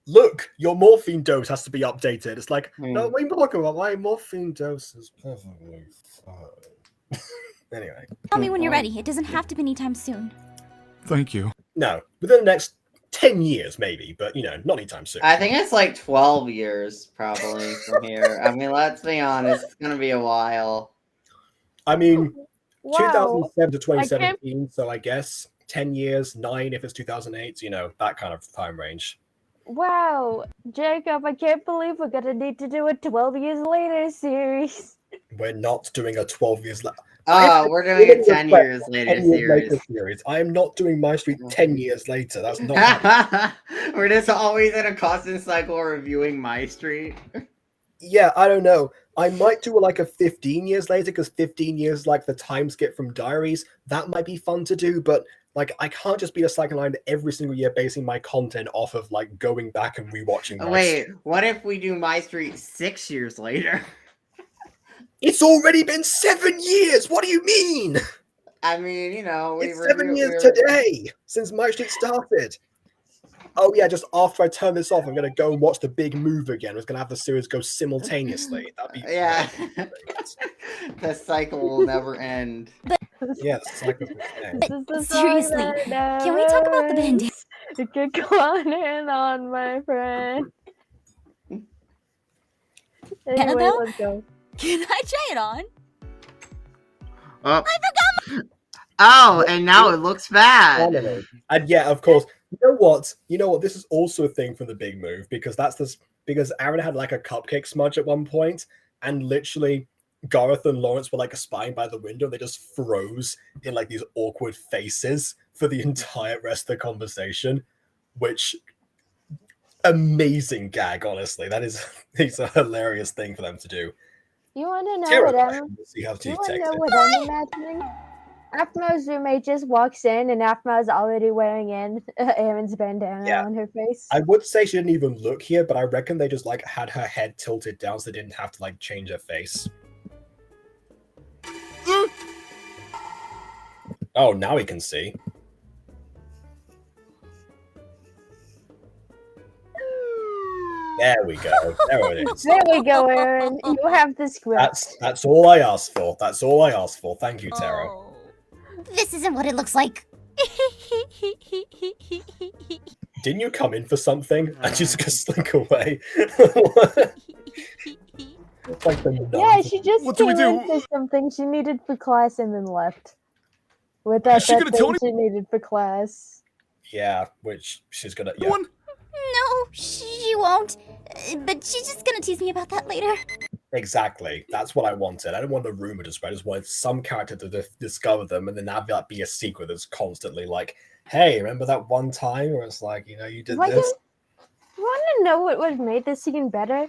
look, your morphine dose has to be updated. It's like, no, what are you talking about? My morphine dose is perfectly fine. Anyway. Tell me when you're ready. It doesn't have to be anytime soon. Thank you. No, within the next 10 years, maybe, but, not anytime soon. I think it's like 12 years probably from here. I mean, let's be honest, it's going to be a while. I mean, Wow. 2007 to 2017, so I guess 10 years, 9 if it's 2008, that kind of time range. Wow, Jacob, I can't believe we're gonna need to do a 12 years later series. We're not doing a 12 years later. Oh, we're doing a 10 years later 10 years series. later series. I am not doing MyStreet 10 years later. That's not happening. We're just always in a constant cycle reviewing MyStreet. Yeah, I don't know. I might do like a 15 years later because 15 years like the time skip from Diaries. That might be fun to do, but like I can't just be a second line every single year basing my content off of like going back and rewatching. Wait, what if we do MyStreet 6 years later? It's already been 7 years. What do you mean? I mean, you know, It's 7 years today since MyStreet started. Oh yeah, just after I turn this off, I'm gonna go and watch the big move again. We're gonna have the series go simultaneously. That'd be The cycle will never end. Yeah, the cycle will end. Seriously, can we talk about the bandana? You could go on and on, my friend. Anyway, Annabelle? let's go. Can I try it on? Oh. Oh, and now it looks bad. And yeah, of course. You know what? This is also a thing from the big move because because Aaron had like a cupcake smudge at one point, and literally Gareth and Lawrence were like spying by the window. They just froze in like these awkward faces for the entire rest of the conversation, which amazing gag, honestly. It's a hilarious thing for them to do. You want to know Terrifying. We'll see how you want to takes know it. what I'm imagining? aphmau's roommate just walks in, and aphmau's already wearing Aaron's bandana on her face. I would say she didn't even look here, but I reckon they just like had her head tilted down so they didn't have to like change her face. Oh, now we can see. There we go. There it is. There we go, Aaron. You have the script. That's all I asked for. That's all I asked for. Thank you, Tara. This isn't what it looks like. Didn't you come in for something and just slink away? Like Yeah, she just What do we came in do? for something she needed for class and then left. Without Is she that gonna tell thing any- she needed for class. Yeah, which she's gonna. Yeah. No, she won't. But she's just gonna tease me about that later. Exactly. That's what I wanted. I didn't want the rumor to spread. I just wanted some character to discover them and then have that be a secret that's constantly like, hey, remember that one time where it's like, you did this? You want to know what would have made this scene better?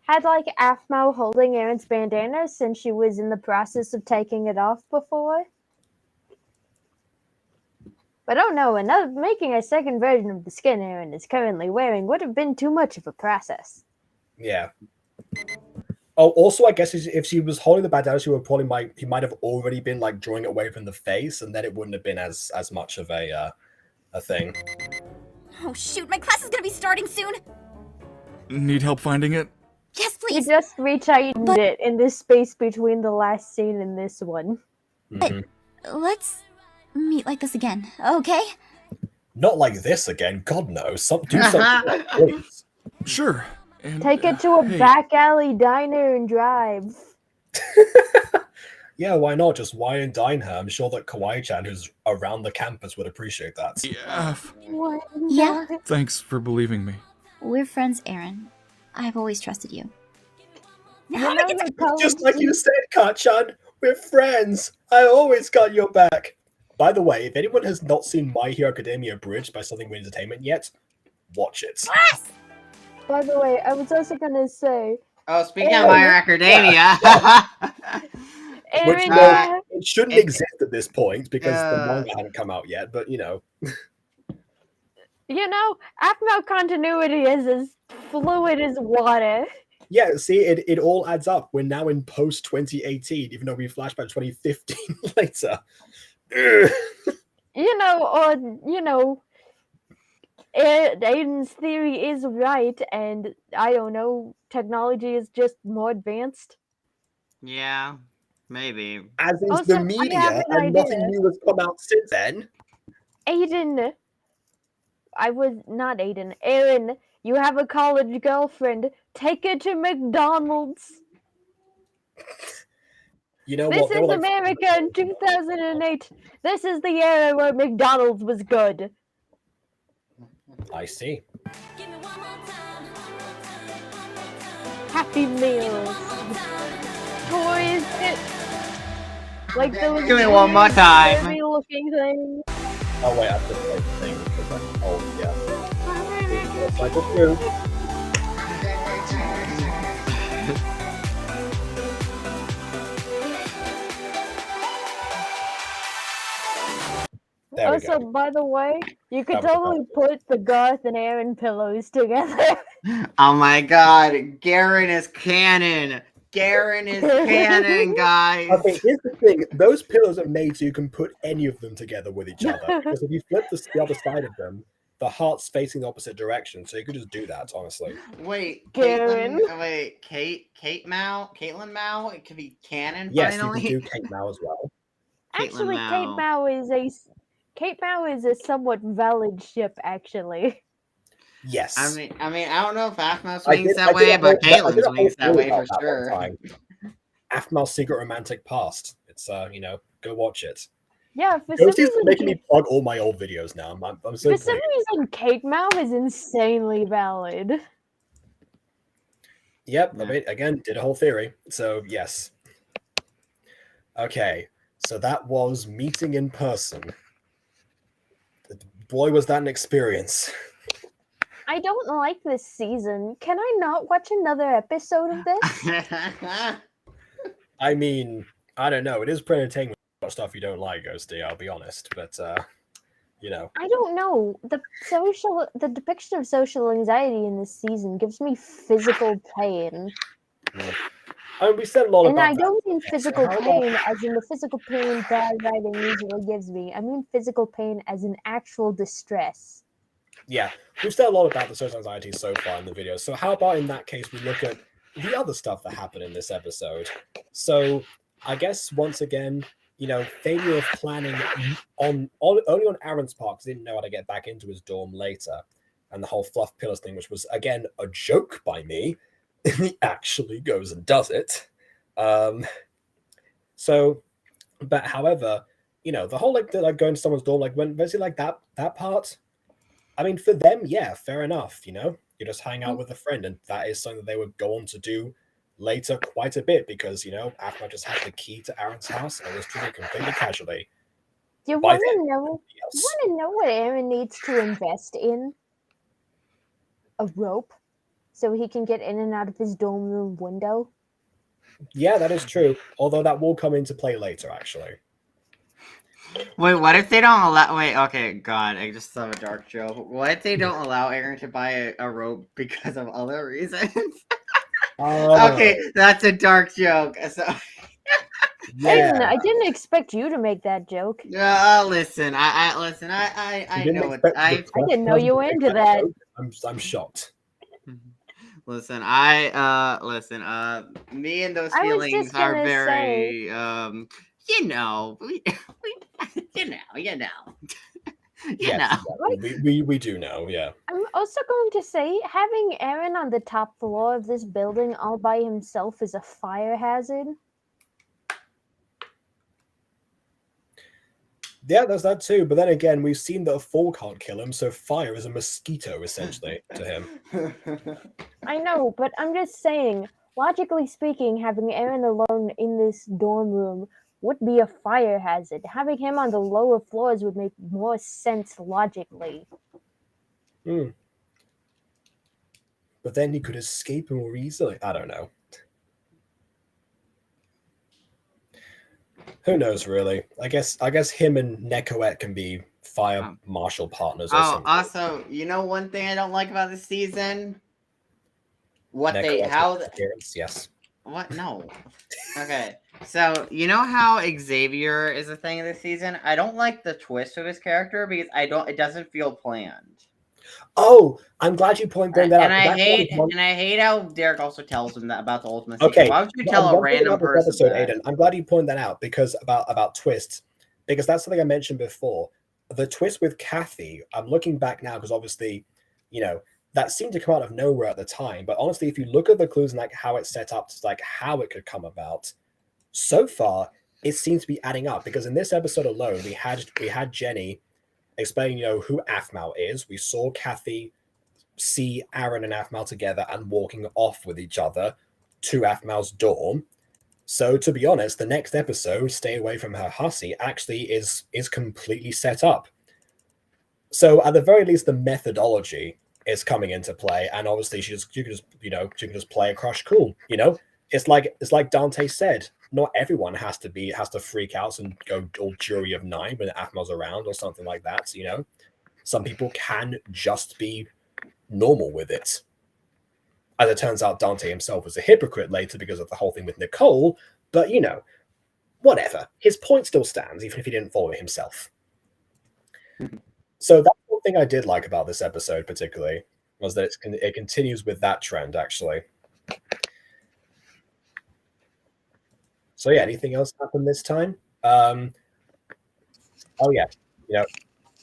Had like aphmau holding Aaron's bandana since she was in the process of taking it off before. But oh no, making a second version of the skin Aaron is currently wearing would have been too much of a process. Yeah. Oh, also, I guess if she was holding the bandana, he might have already been like drawing it away from the face, and then it wouldn't have been as much of a thing. Oh shoot, my class is gonna be starting soon. Need help finding it? Yes, You please. just retightened it in the space between the last scene and this one. Let's meet like this again, okay? Not like this again. God no. Do something, please. Sure. And, Take it to a hey, back alley diner and drive. Yeah, why not? Just wine and dine her. I'm sure that Kawaii-chan, who's around the campus, would appreciate that. Yeah. Yeah, Thanks for believing me. We're friends, Aaron. I've always trusted you. Just like you said, Ka-chan, we're friends. I always got your back. By the way, if anyone has not seen My Hero Academia abridged by Something With Entertainment yet, watch it. By the way, I was also gonna say. Oh, speaking of My Hero Academia. Which Aaron, it shouldn't exist at this point because the manga hadn't come out yet, but aphmau continuity is as fluid as water. Yeah, see, it all adds up. We're now in post 2018, even though we flash back 2015 later. Aiden's theory is right, and I don't know, technology is just more advanced. Yeah, maybe. As is Also, the I media, have an and nothing idea. new has come out since then. Aiden, Aaron, you have a college girlfriend. Take her to McDonald's. You know This what? They is were like, America in 2008. This is the era where McDonald's was good. I see. Happy Meals. Toys. Like those Give me one more time. weird looking things. Oh wait, I just played the thing because I'm old. Yeah. Cycle through. There we Also, go. by the way, you could That was totally put the Garth and Aaron pillows together. Oh my god, Garen is canon. Garen is canon, guys. Okay, here's the thing. Those pillows are made so you can put any of them together with each other. Because if you flip the other side of them, the heart's facing the opposite direction. So you could just do that, honestly. Wait, Garen. Caitlin Mao, it could be canon Yes, finally. you can do Kate Mao as well. Actually, Mao. Kate Mao is a somewhat valid ship, actually. Yes. I mean, I don't know if aphmau I swings did- that I did way, a but whole- I did Caitlin's a whole swings that theory way for about that one sure. time. aphmau's secret romantic past. It's go watch it. Yeah, for some Ghosty's reason, making me plug all my old videos now. I'm so for some pleased. reason, Kate Mao is insanely valid. Yep, I mean, again, did a whole theory. So, yes. Okay, so that was meeting in person. Boy, was that an experience. I don't like this season. Can I not watch another episode of this? I mean, I don't know. It is pretty entertaining about stuff you don't like, Ghosty, I'll be honest. But, you know. I don't know. The depiction of social anxiety in this season gives me physical pain. I mean, we said a lot And about I that. don't mean So physical how pain about- as in the physical pain bad writing usually gives me. I mean physical pain as in actual distress. Yeah, we've said a lot about the social anxiety so far in the video. So how about in that case we look at the other stuff that happened in this episode? So I guess once again, failure of planning only on Aaron's part, because he didn't know how to get back into his dorm later, and the whole fluff pillars thing, which was again a joke by me. He actually goes and does it. So, but however, the whole going to someone's dorm, when basically that part. I mean, for them, yeah, fair enough. You just hang out with a friend, and that is something that they would go on to do later quite a bit because aphmau just had the key to Aaron's house and was treated completely casually. Do you By want to them. know? You want to know what Aaron needs to invest in? A rope, so he can get in and out of his dorm room window. Yeah, that is true. Although that will come into play later, actually. Wait, what if they don't allow? Wait, okay, God, I just thought of a dark joke. What if they don't allow Aaron to buy a rope because of other reasons? Okay, that's a dark joke. So, Aiden, I didn't expect you to make that joke. listen, I You know didn't it. expect I the didn't know you were person to into make that. joke? I'm shocked. Listen, me and those I was feelings just are gonna very, say- Yes, we do know, yeah. I'm also going to say, having Aaron on the top floor of this building all by himself is a fire hazard. Yeah, there's that too. But then again, we've seen that a fall can't kill him, so fire is a mosquito, essentially, to him. I know, but I'm just saying, logically speaking, having Aaron alone in this dorm room would be a fire hazard. Having him on the lower floors would make more sense logically. But then he could escape more easily. I don't know. Who knows, really? I guess him and Nekoet can be fire marshal partners or something. Also, one thing I don't like about this season? Yes. What? No. Okay. So, how Xavier is a thing this season? I don't like the twist of his character because it doesn't feel planned. Oh, I'm glad you pointed that out. And I hate how Derek also tells him that about the ultimate secret. Okay. Why would you tell a random person episode, that? Aiden, I'm glad you pointed that out because about twists, because that's something I mentioned before. The twist with Kathy, I'm looking back now because obviously, that seemed to come out of nowhere at the time. But honestly, if you look at the clues and how it's set up, to how it could come about, so far it seems to be adding up. Because in this episode alone, we had Jenny explaining, who aphmau is. We saw Kathy see Aaron and aphmau together and walking off with each other to aphmau's dorm. So to be honest, the next episode, Stay Away From Her Hussy, actually is completely set up. So at the very least, the methodology is coming into play, and obviously you can just play a crush cool. It's like Dante said, not everyone has to freak out and go all jury of 9 when aphmau's around or something like that. Some people can just be normal with it. As it turns out, Dante himself was a hypocrite later because of the whole thing with Nicole, but whatever. His point still stands, even if he didn't follow it himself. So that's one thing I did like about this episode particularly, was that it continues with that trend, actually. So yeah, anything else happen this time? Oh yeah,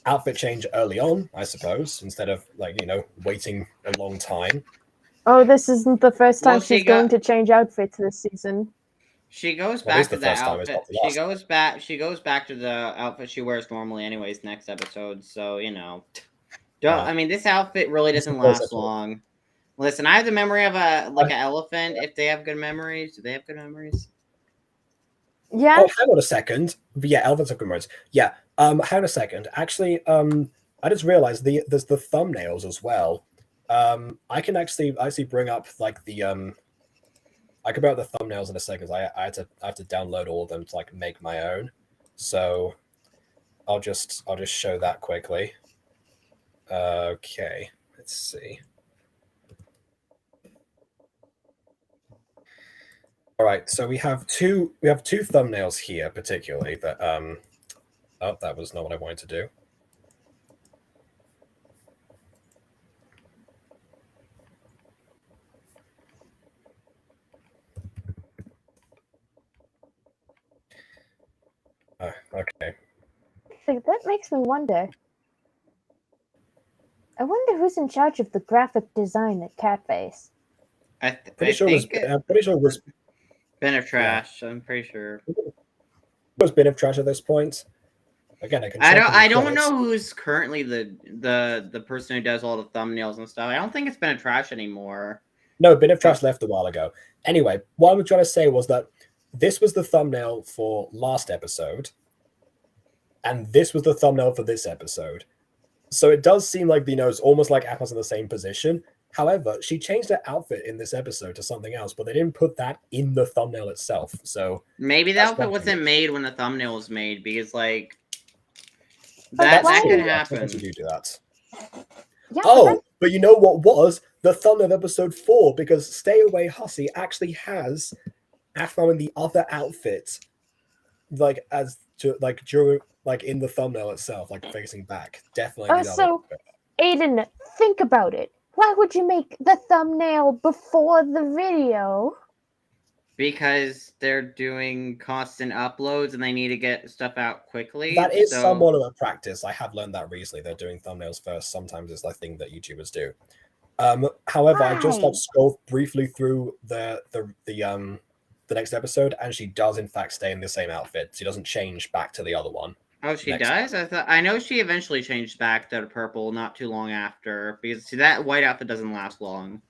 outfit change early on, I suppose, instead of waiting a long time. Oh, this isn't the first time she's going to change outfits this season. She goes back to that outfit. She goes back to the outfit she wears normally, anyways. Next episode, so I mean, this outfit really doesn't last long. Listen, I have the memory of an elephant. If they have good memories, do they have good memories? Yeah. Oh, hang on a second. Yeah, elephants have good memories. Yeah. Hang on a second. Actually, I just realized there's the thumbnails as well. I can actually bring up I can bring up the thumbnails in a second. I have to download all of them to make my own. So I'll just show that quickly. Okay, let's see. All right, so we have two thumbnails here particularly that oh, that was not what I wanted to do. Okay. So that makes me wonder. I wonder who's in charge of the graphic design at Catface. I'm pretty sure it was Bin of Trash. Yeah. I'm pretty sure it was Bin of Trash at this point. Again, I don't know who's currently the person who does all the thumbnails and stuff. I don't think it's Bin of Trash anymore. No, Bin of Trash left a while ago. Anyway, what I was trying to say was that this was the thumbnail for last episode, and this was the thumbnail for this episode. So it does seem like it's almost like aphmau's in the same position. However, she changed her outfit in this episode to something else, but they didn't put that in the thumbnail itself. So maybe the outfit wasn't made when the thumbnail was made, because that could happen. You do that. Yeah, but you know what was the thumbnail of episode 4? Because Stay Away Hussy actually has aphmau in the other outfit, in the thumbnail itself, facing back. Definitely. So, Aiden, think about it. Why would you make the thumbnail before the video? Because they're doing constant uploads and they need to get stuff out quickly. That is somewhat of a practice. I have learned that recently. They're doing thumbnails first. Sometimes it's a thing that YouTubers do. However, I just scrolled briefly through the next episode, and she does in fact stay in the same outfit. She doesn't change back to the other one. Oh, she does? I know she eventually changed back to purple not too long after, because that white outfit doesn't last long.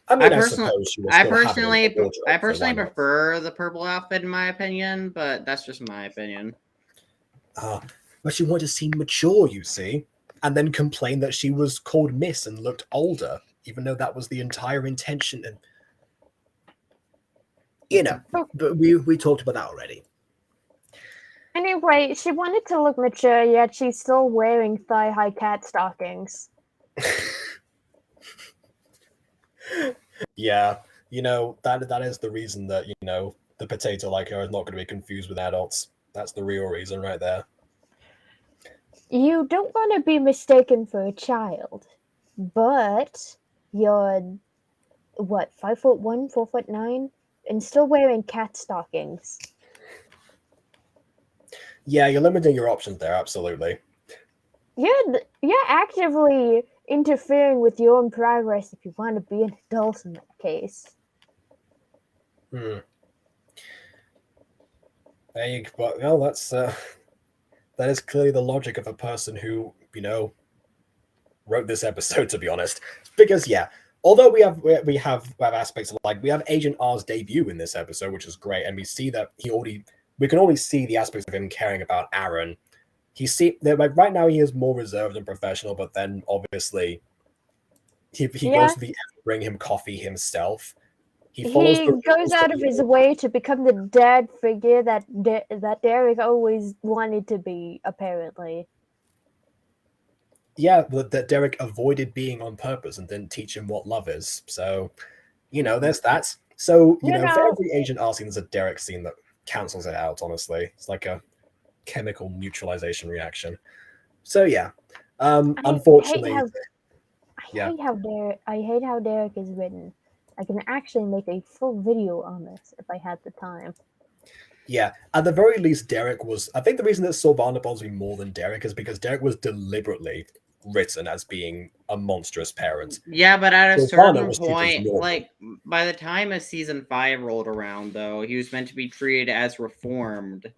I mean, I personally prefer the purple outfit in my opinion, but that's just my opinion. But she wanted to seem mature, you see, and then complain that she was called Miss and looked older, even though that was the entire intention. And but we talked about that already. Anyway, she wanted to look mature, yet she's still wearing thigh-high cat stockings. Yeah, that is the reason that the potato like her is not going to be confused with adults. That's the real reason right there. You don't want to be mistaken for a child, but you're 5'1", 4'9", and still wearing cat stockings. Yeah, you're limiting your options there, absolutely. You're actively interfering with your own progress if you want to be an adult in that case. There you go. Well, that is clearly the logic of a person who, wrote this episode, to be honest, because although we have aspects of, like, we have Agent R's debut in this episode, which is great, and we see that we can already see the aspects of him caring about Aaron. Like right now he is more reserved and professional, but then obviously he goes to the bring him coffee himself. He goes out of his way to become the dad figure that Derek always wanted to be, apparently. Yeah, that Derek avoided being on purpose and didn't teach him what love is. So, there's that. So, for every Agent R scene, there's a Derek scene that cancels it out, honestly. It's like a chemical neutralization reaction. So, unfortunately... I hate how Derek is written. I can actually make a full video on this if I had the time. Yeah, at the very least, Derek was... I think the reason that Sylvana bothers me more than Derek is because Derek was deliberately written as being a monstrous parent. Yeah, but at a certain point, like, by the time of season 5 rolled around, though, he was meant to be treated as reformed.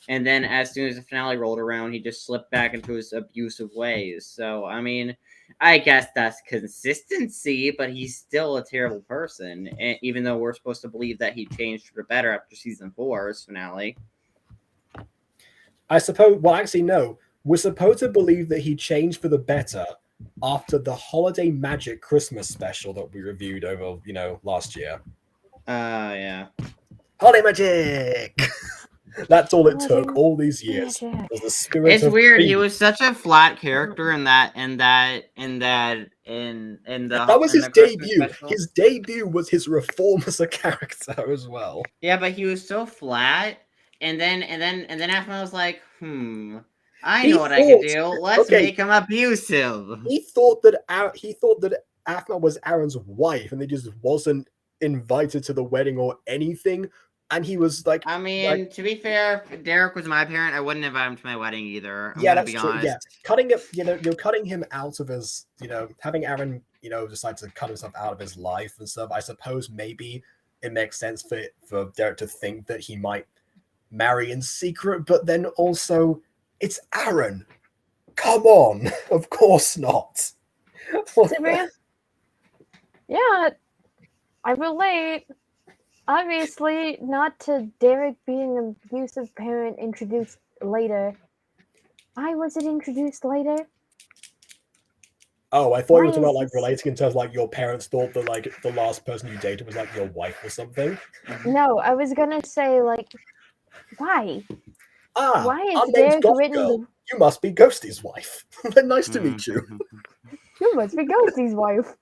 And then as soon as the finale rolled around, he just slipped back into his abusive ways. So, I mean... I guess that's consistency, but he's still a terrible person, even though we're supposed to believe that he changed for the better after season 4's finale. I suppose, well, actually, no. We're supposed to believe that he changed for the better after the Holiday Magic Christmas special that we reviewed over, last year. Yeah. Holiday Magic! That's all it took, all these years. Was the spirit it's weird. He was such a flat character in the that was his debut. His debut was his reform as a character as well. Yeah, but he was so flat, and then aphmau was like, I know what I can do. Let's make him abusive. He thought that aphmau was Aaron's wife, and they just wasn't invited to the wedding or anything. And he was like, I mean, to be fair, if Derek was my parent, I wouldn't invite him to my wedding either. That's true. Yeah, cutting it, you're cutting him out of his, having Aaron, decide to cut himself out of his life and stuff. I suppose maybe it makes sense for Derek to think that he might marry in secret, but then also it's Aaron. Come on, of course not. Yeah, I relate. Obviously, not to Derek being an abusive parent introduced later. Why was it introduced later? Oh, I thought you were talking about like relating in terms of like your parents thought that like the last person you dated was like your wife or something. No, I was gonna say like, why? Why is Derek written? You must be Ghosty's wife. Nice to meet you. You must be Ghosty's wife.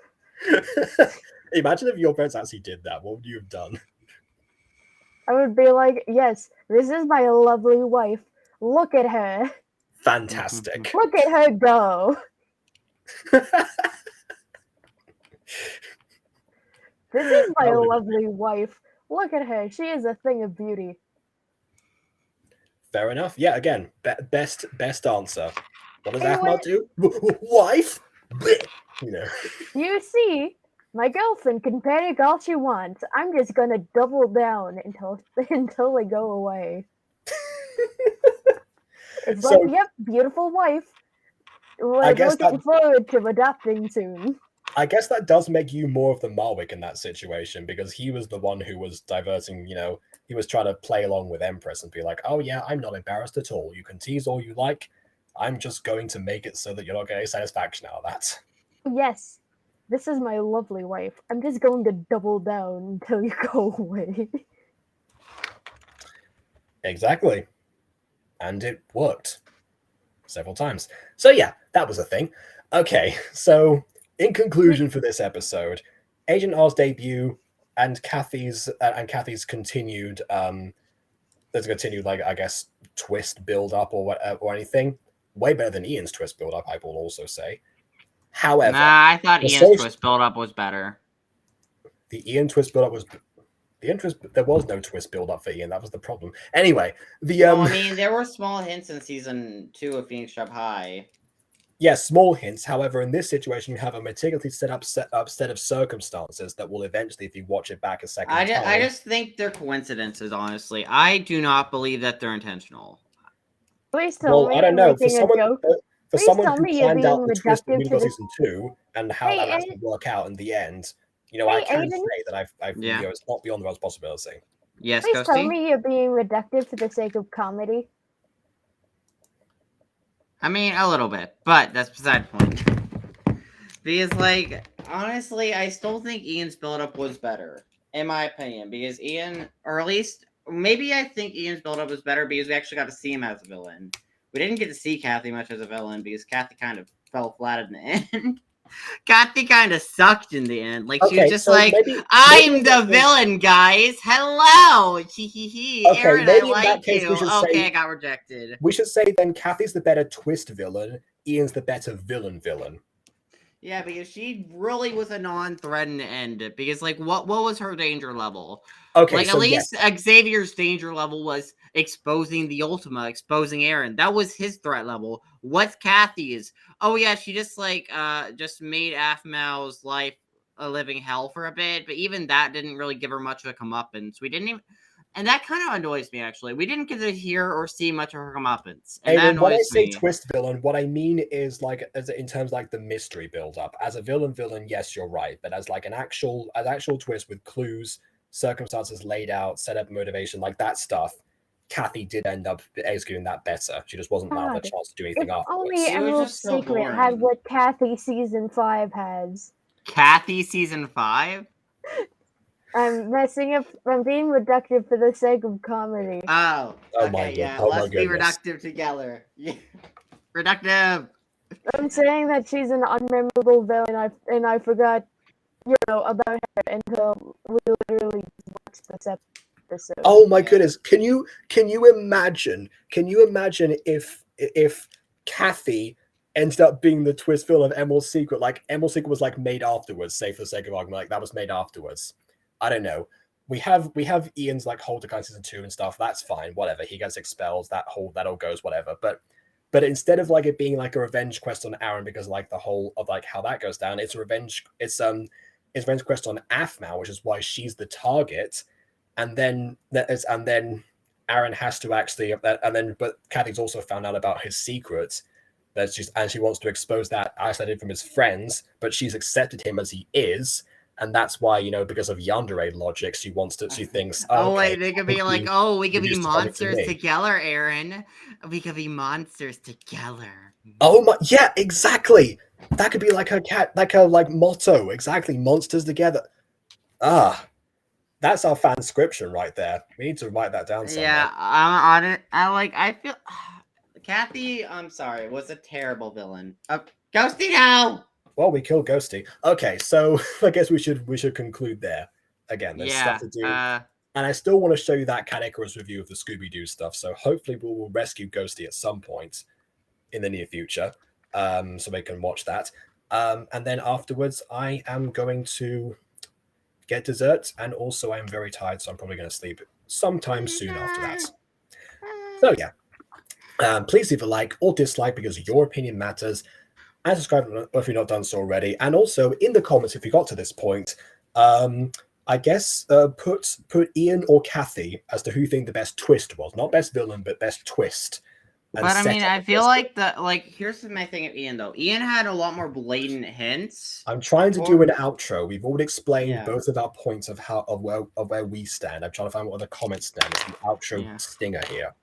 Imagine if your parents actually did that. What would you have done? I would be like, yes, this is my lovely wife. Look at her. Fantastic. Look at her go. This is my lovely wife. Look at her. She is a thing of beauty. Fair enough. Yeah, again, best answer. What does aphmau do? Wife? You see? My girlfriend can panic all she wants. I'm just gonna double down until they go away. It's like, yep, beautiful wife. We're looking forward to adopting soon. I guess that does make you more of the Marwick in that situation, because he was the one who was diverting, he was trying to play along with Empress and be like, oh yeah, I'm not embarrassed at all. You can tease all you like. I'm just going to make it so that you're not getting satisfaction out of that. Yes. This is my lovely wife. I'm just going to double down until you go away. Exactly. And it worked. Several times. So yeah, that was a thing. Okay, so in conclusion for this episode, Agent R's debut and Kathy's continued like, I guess, twist build up or anything. Way better than Ian's twist build up, I will also say. However, I thought Ian's twist build-up was better. The Ian twist build-up was... There was no twist build-up for Ian. That was the problem. Anyway, I mean, there were small hints in season 2 of Phoenix Jump High. Yes, small hints. However, in this situation, you have a meticulously set up set of circumstances that will eventually, if you watch it back a second time... I just think they're coincidences, honestly. I do not believe that they're intentional. Please tell me I don't know. For for Please someone tell who me you're planned out being the twist in reductive to Meanwhile the. Season 2 and how Hey, that actually work out in the end, you know, I Hey, can Aiden? say that I've Yeah. you know, it's not beyond the realms of possibility. Yes, Please tell Ghosty? me you're being reductive for the sake of comedy. I mean, a little bit, but that's beside the point. Because, like, honestly, I still think Ian's build-up was better, in my opinion. Because Ian, or at least, maybe I think Ian's build-up was better because we actually got to see him as a villain. We didn't get to see Kathy much as a villain because Kathy kind of fell flat in the end. Kathy kind of sucked in the end. Like, she was just so like, maybe I'm the that villain, guys! Hello! Hee hee hee. Okay, Aaron, I maybe in that like case you. we should Okay, say I got rejected. we should say then Kathy's the better twist villain, Ian's the better villain. Yeah, because she really was a non-threat in the end. Because, like, what was her danger level? Okay, like, so at least Xavier's danger level was exposing the Ultima, exposing Aaron. That was his threat level. What's Kathy's? Oh, yeah, she just, like, just made aphmau's life a living hell for a bit. But even that didn't really give her much of a comeuppance. We didn't even... And that kind of annoys me, actually. We didn't get to hear or see much of her comeuppance. And that when I annoys say me. twist villain, what I mean is like as in terms like the mystery build up. As a villain, yes, you're right. But as like an actual twist with clues, circumstances laid out, setup, motivation, like that stuff, Kathy did end up executing that better. She just wasn't allowed the chance to do anything If only afterwards. It was Emerald just so Secret had boring. what Kathy season 5 has. Kathy season 5? I'm messing up. I'm being reductive for the sake of comedy. Oh, Oh okay, my yeah. god. Oh my Let's be goodness. reductive together. Yeah. Reductive. I'm saying that she's an unmemorable villain, and I forgot, about her until we literally watched this episode. Oh my goodness. Can you imagine if Kathy ended up being the twist villain of Emerald's Secret? Like Emerald's Secret was like made afterwards, say for the sake of argument, like that was made afterwards. I don't know. We have Ian's like whole Decline season 2 and stuff. That's fine. Whatever. He gets expelled. That all goes whatever. But instead of like it being like a revenge quest on Aaron because like the whole of like how that goes down, it's a revenge quest on aphmau, which is why she's the target. And then Aaron has to actually but Kathy's also found out about his secret and she wants to expose that isolated from his friends, but she's accepted him as he is. And that's why, because of yandere logic, she thinks, wait, they could be like, we could be reduce the target to monsters me. together, Aaron. We could be monsters together. Oh my, yeah, exactly. That could be like her motto. Exactly, monsters together. That's our fanscription right there. We need to write that down somewhere. Yeah, I'm on it. I feel Kathy, I'm sorry, was a terrible villain. Ghosty now! Well, we killed Ghosty. Okay, so I guess we should conclude there. Again, there's stuff to do. And I still want to show you that Cat Icarus review of the Scooby-Doo stuff, so hopefully we will rescue Ghosty at some point in the near future, so we can watch that. And then afterwards, I am going to get dessert, and also I'm very tired, so I'm probably going to sleep sometime soon after that. So yeah, please leave a like or dislike because your opinion matters. And subscribe if you've not done so already. And also in the comments, if you got to this point, I guess put Ian or Kathy as to who you think the best twist was. Not best villain, but best twist. But I mean, I feel like here's my thing of Ian though. Ian had a lot more blatant hints. I'm trying to do an outro. We've already explained both of our points of where we stand. I'm trying to find what the comments stand. It's the outro stinger here.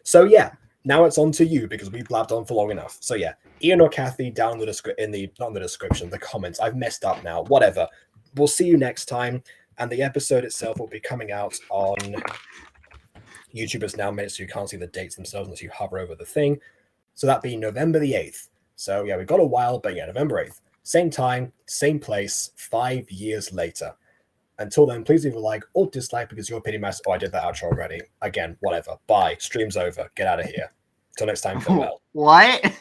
So yeah. Now it's on to you because we blabbed on for long enough. So yeah, Ian or Kathy down the the comments. I've messed up now. Whatever. We'll see you next time, and the episode itself will be coming out on YouTube. It's now made so you can't see the dates themselves unless you hover over the thing. So that'd be November the 8th. So yeah, we've got a while, but yeah, November 8th. Same time, same place, 5 years later. Until then, please leave a like or dislike because your opinion matters. Oh, I did that outro already. Again, whatever. Bye. Stream's over. Get out of here. Till next time, farewell. What?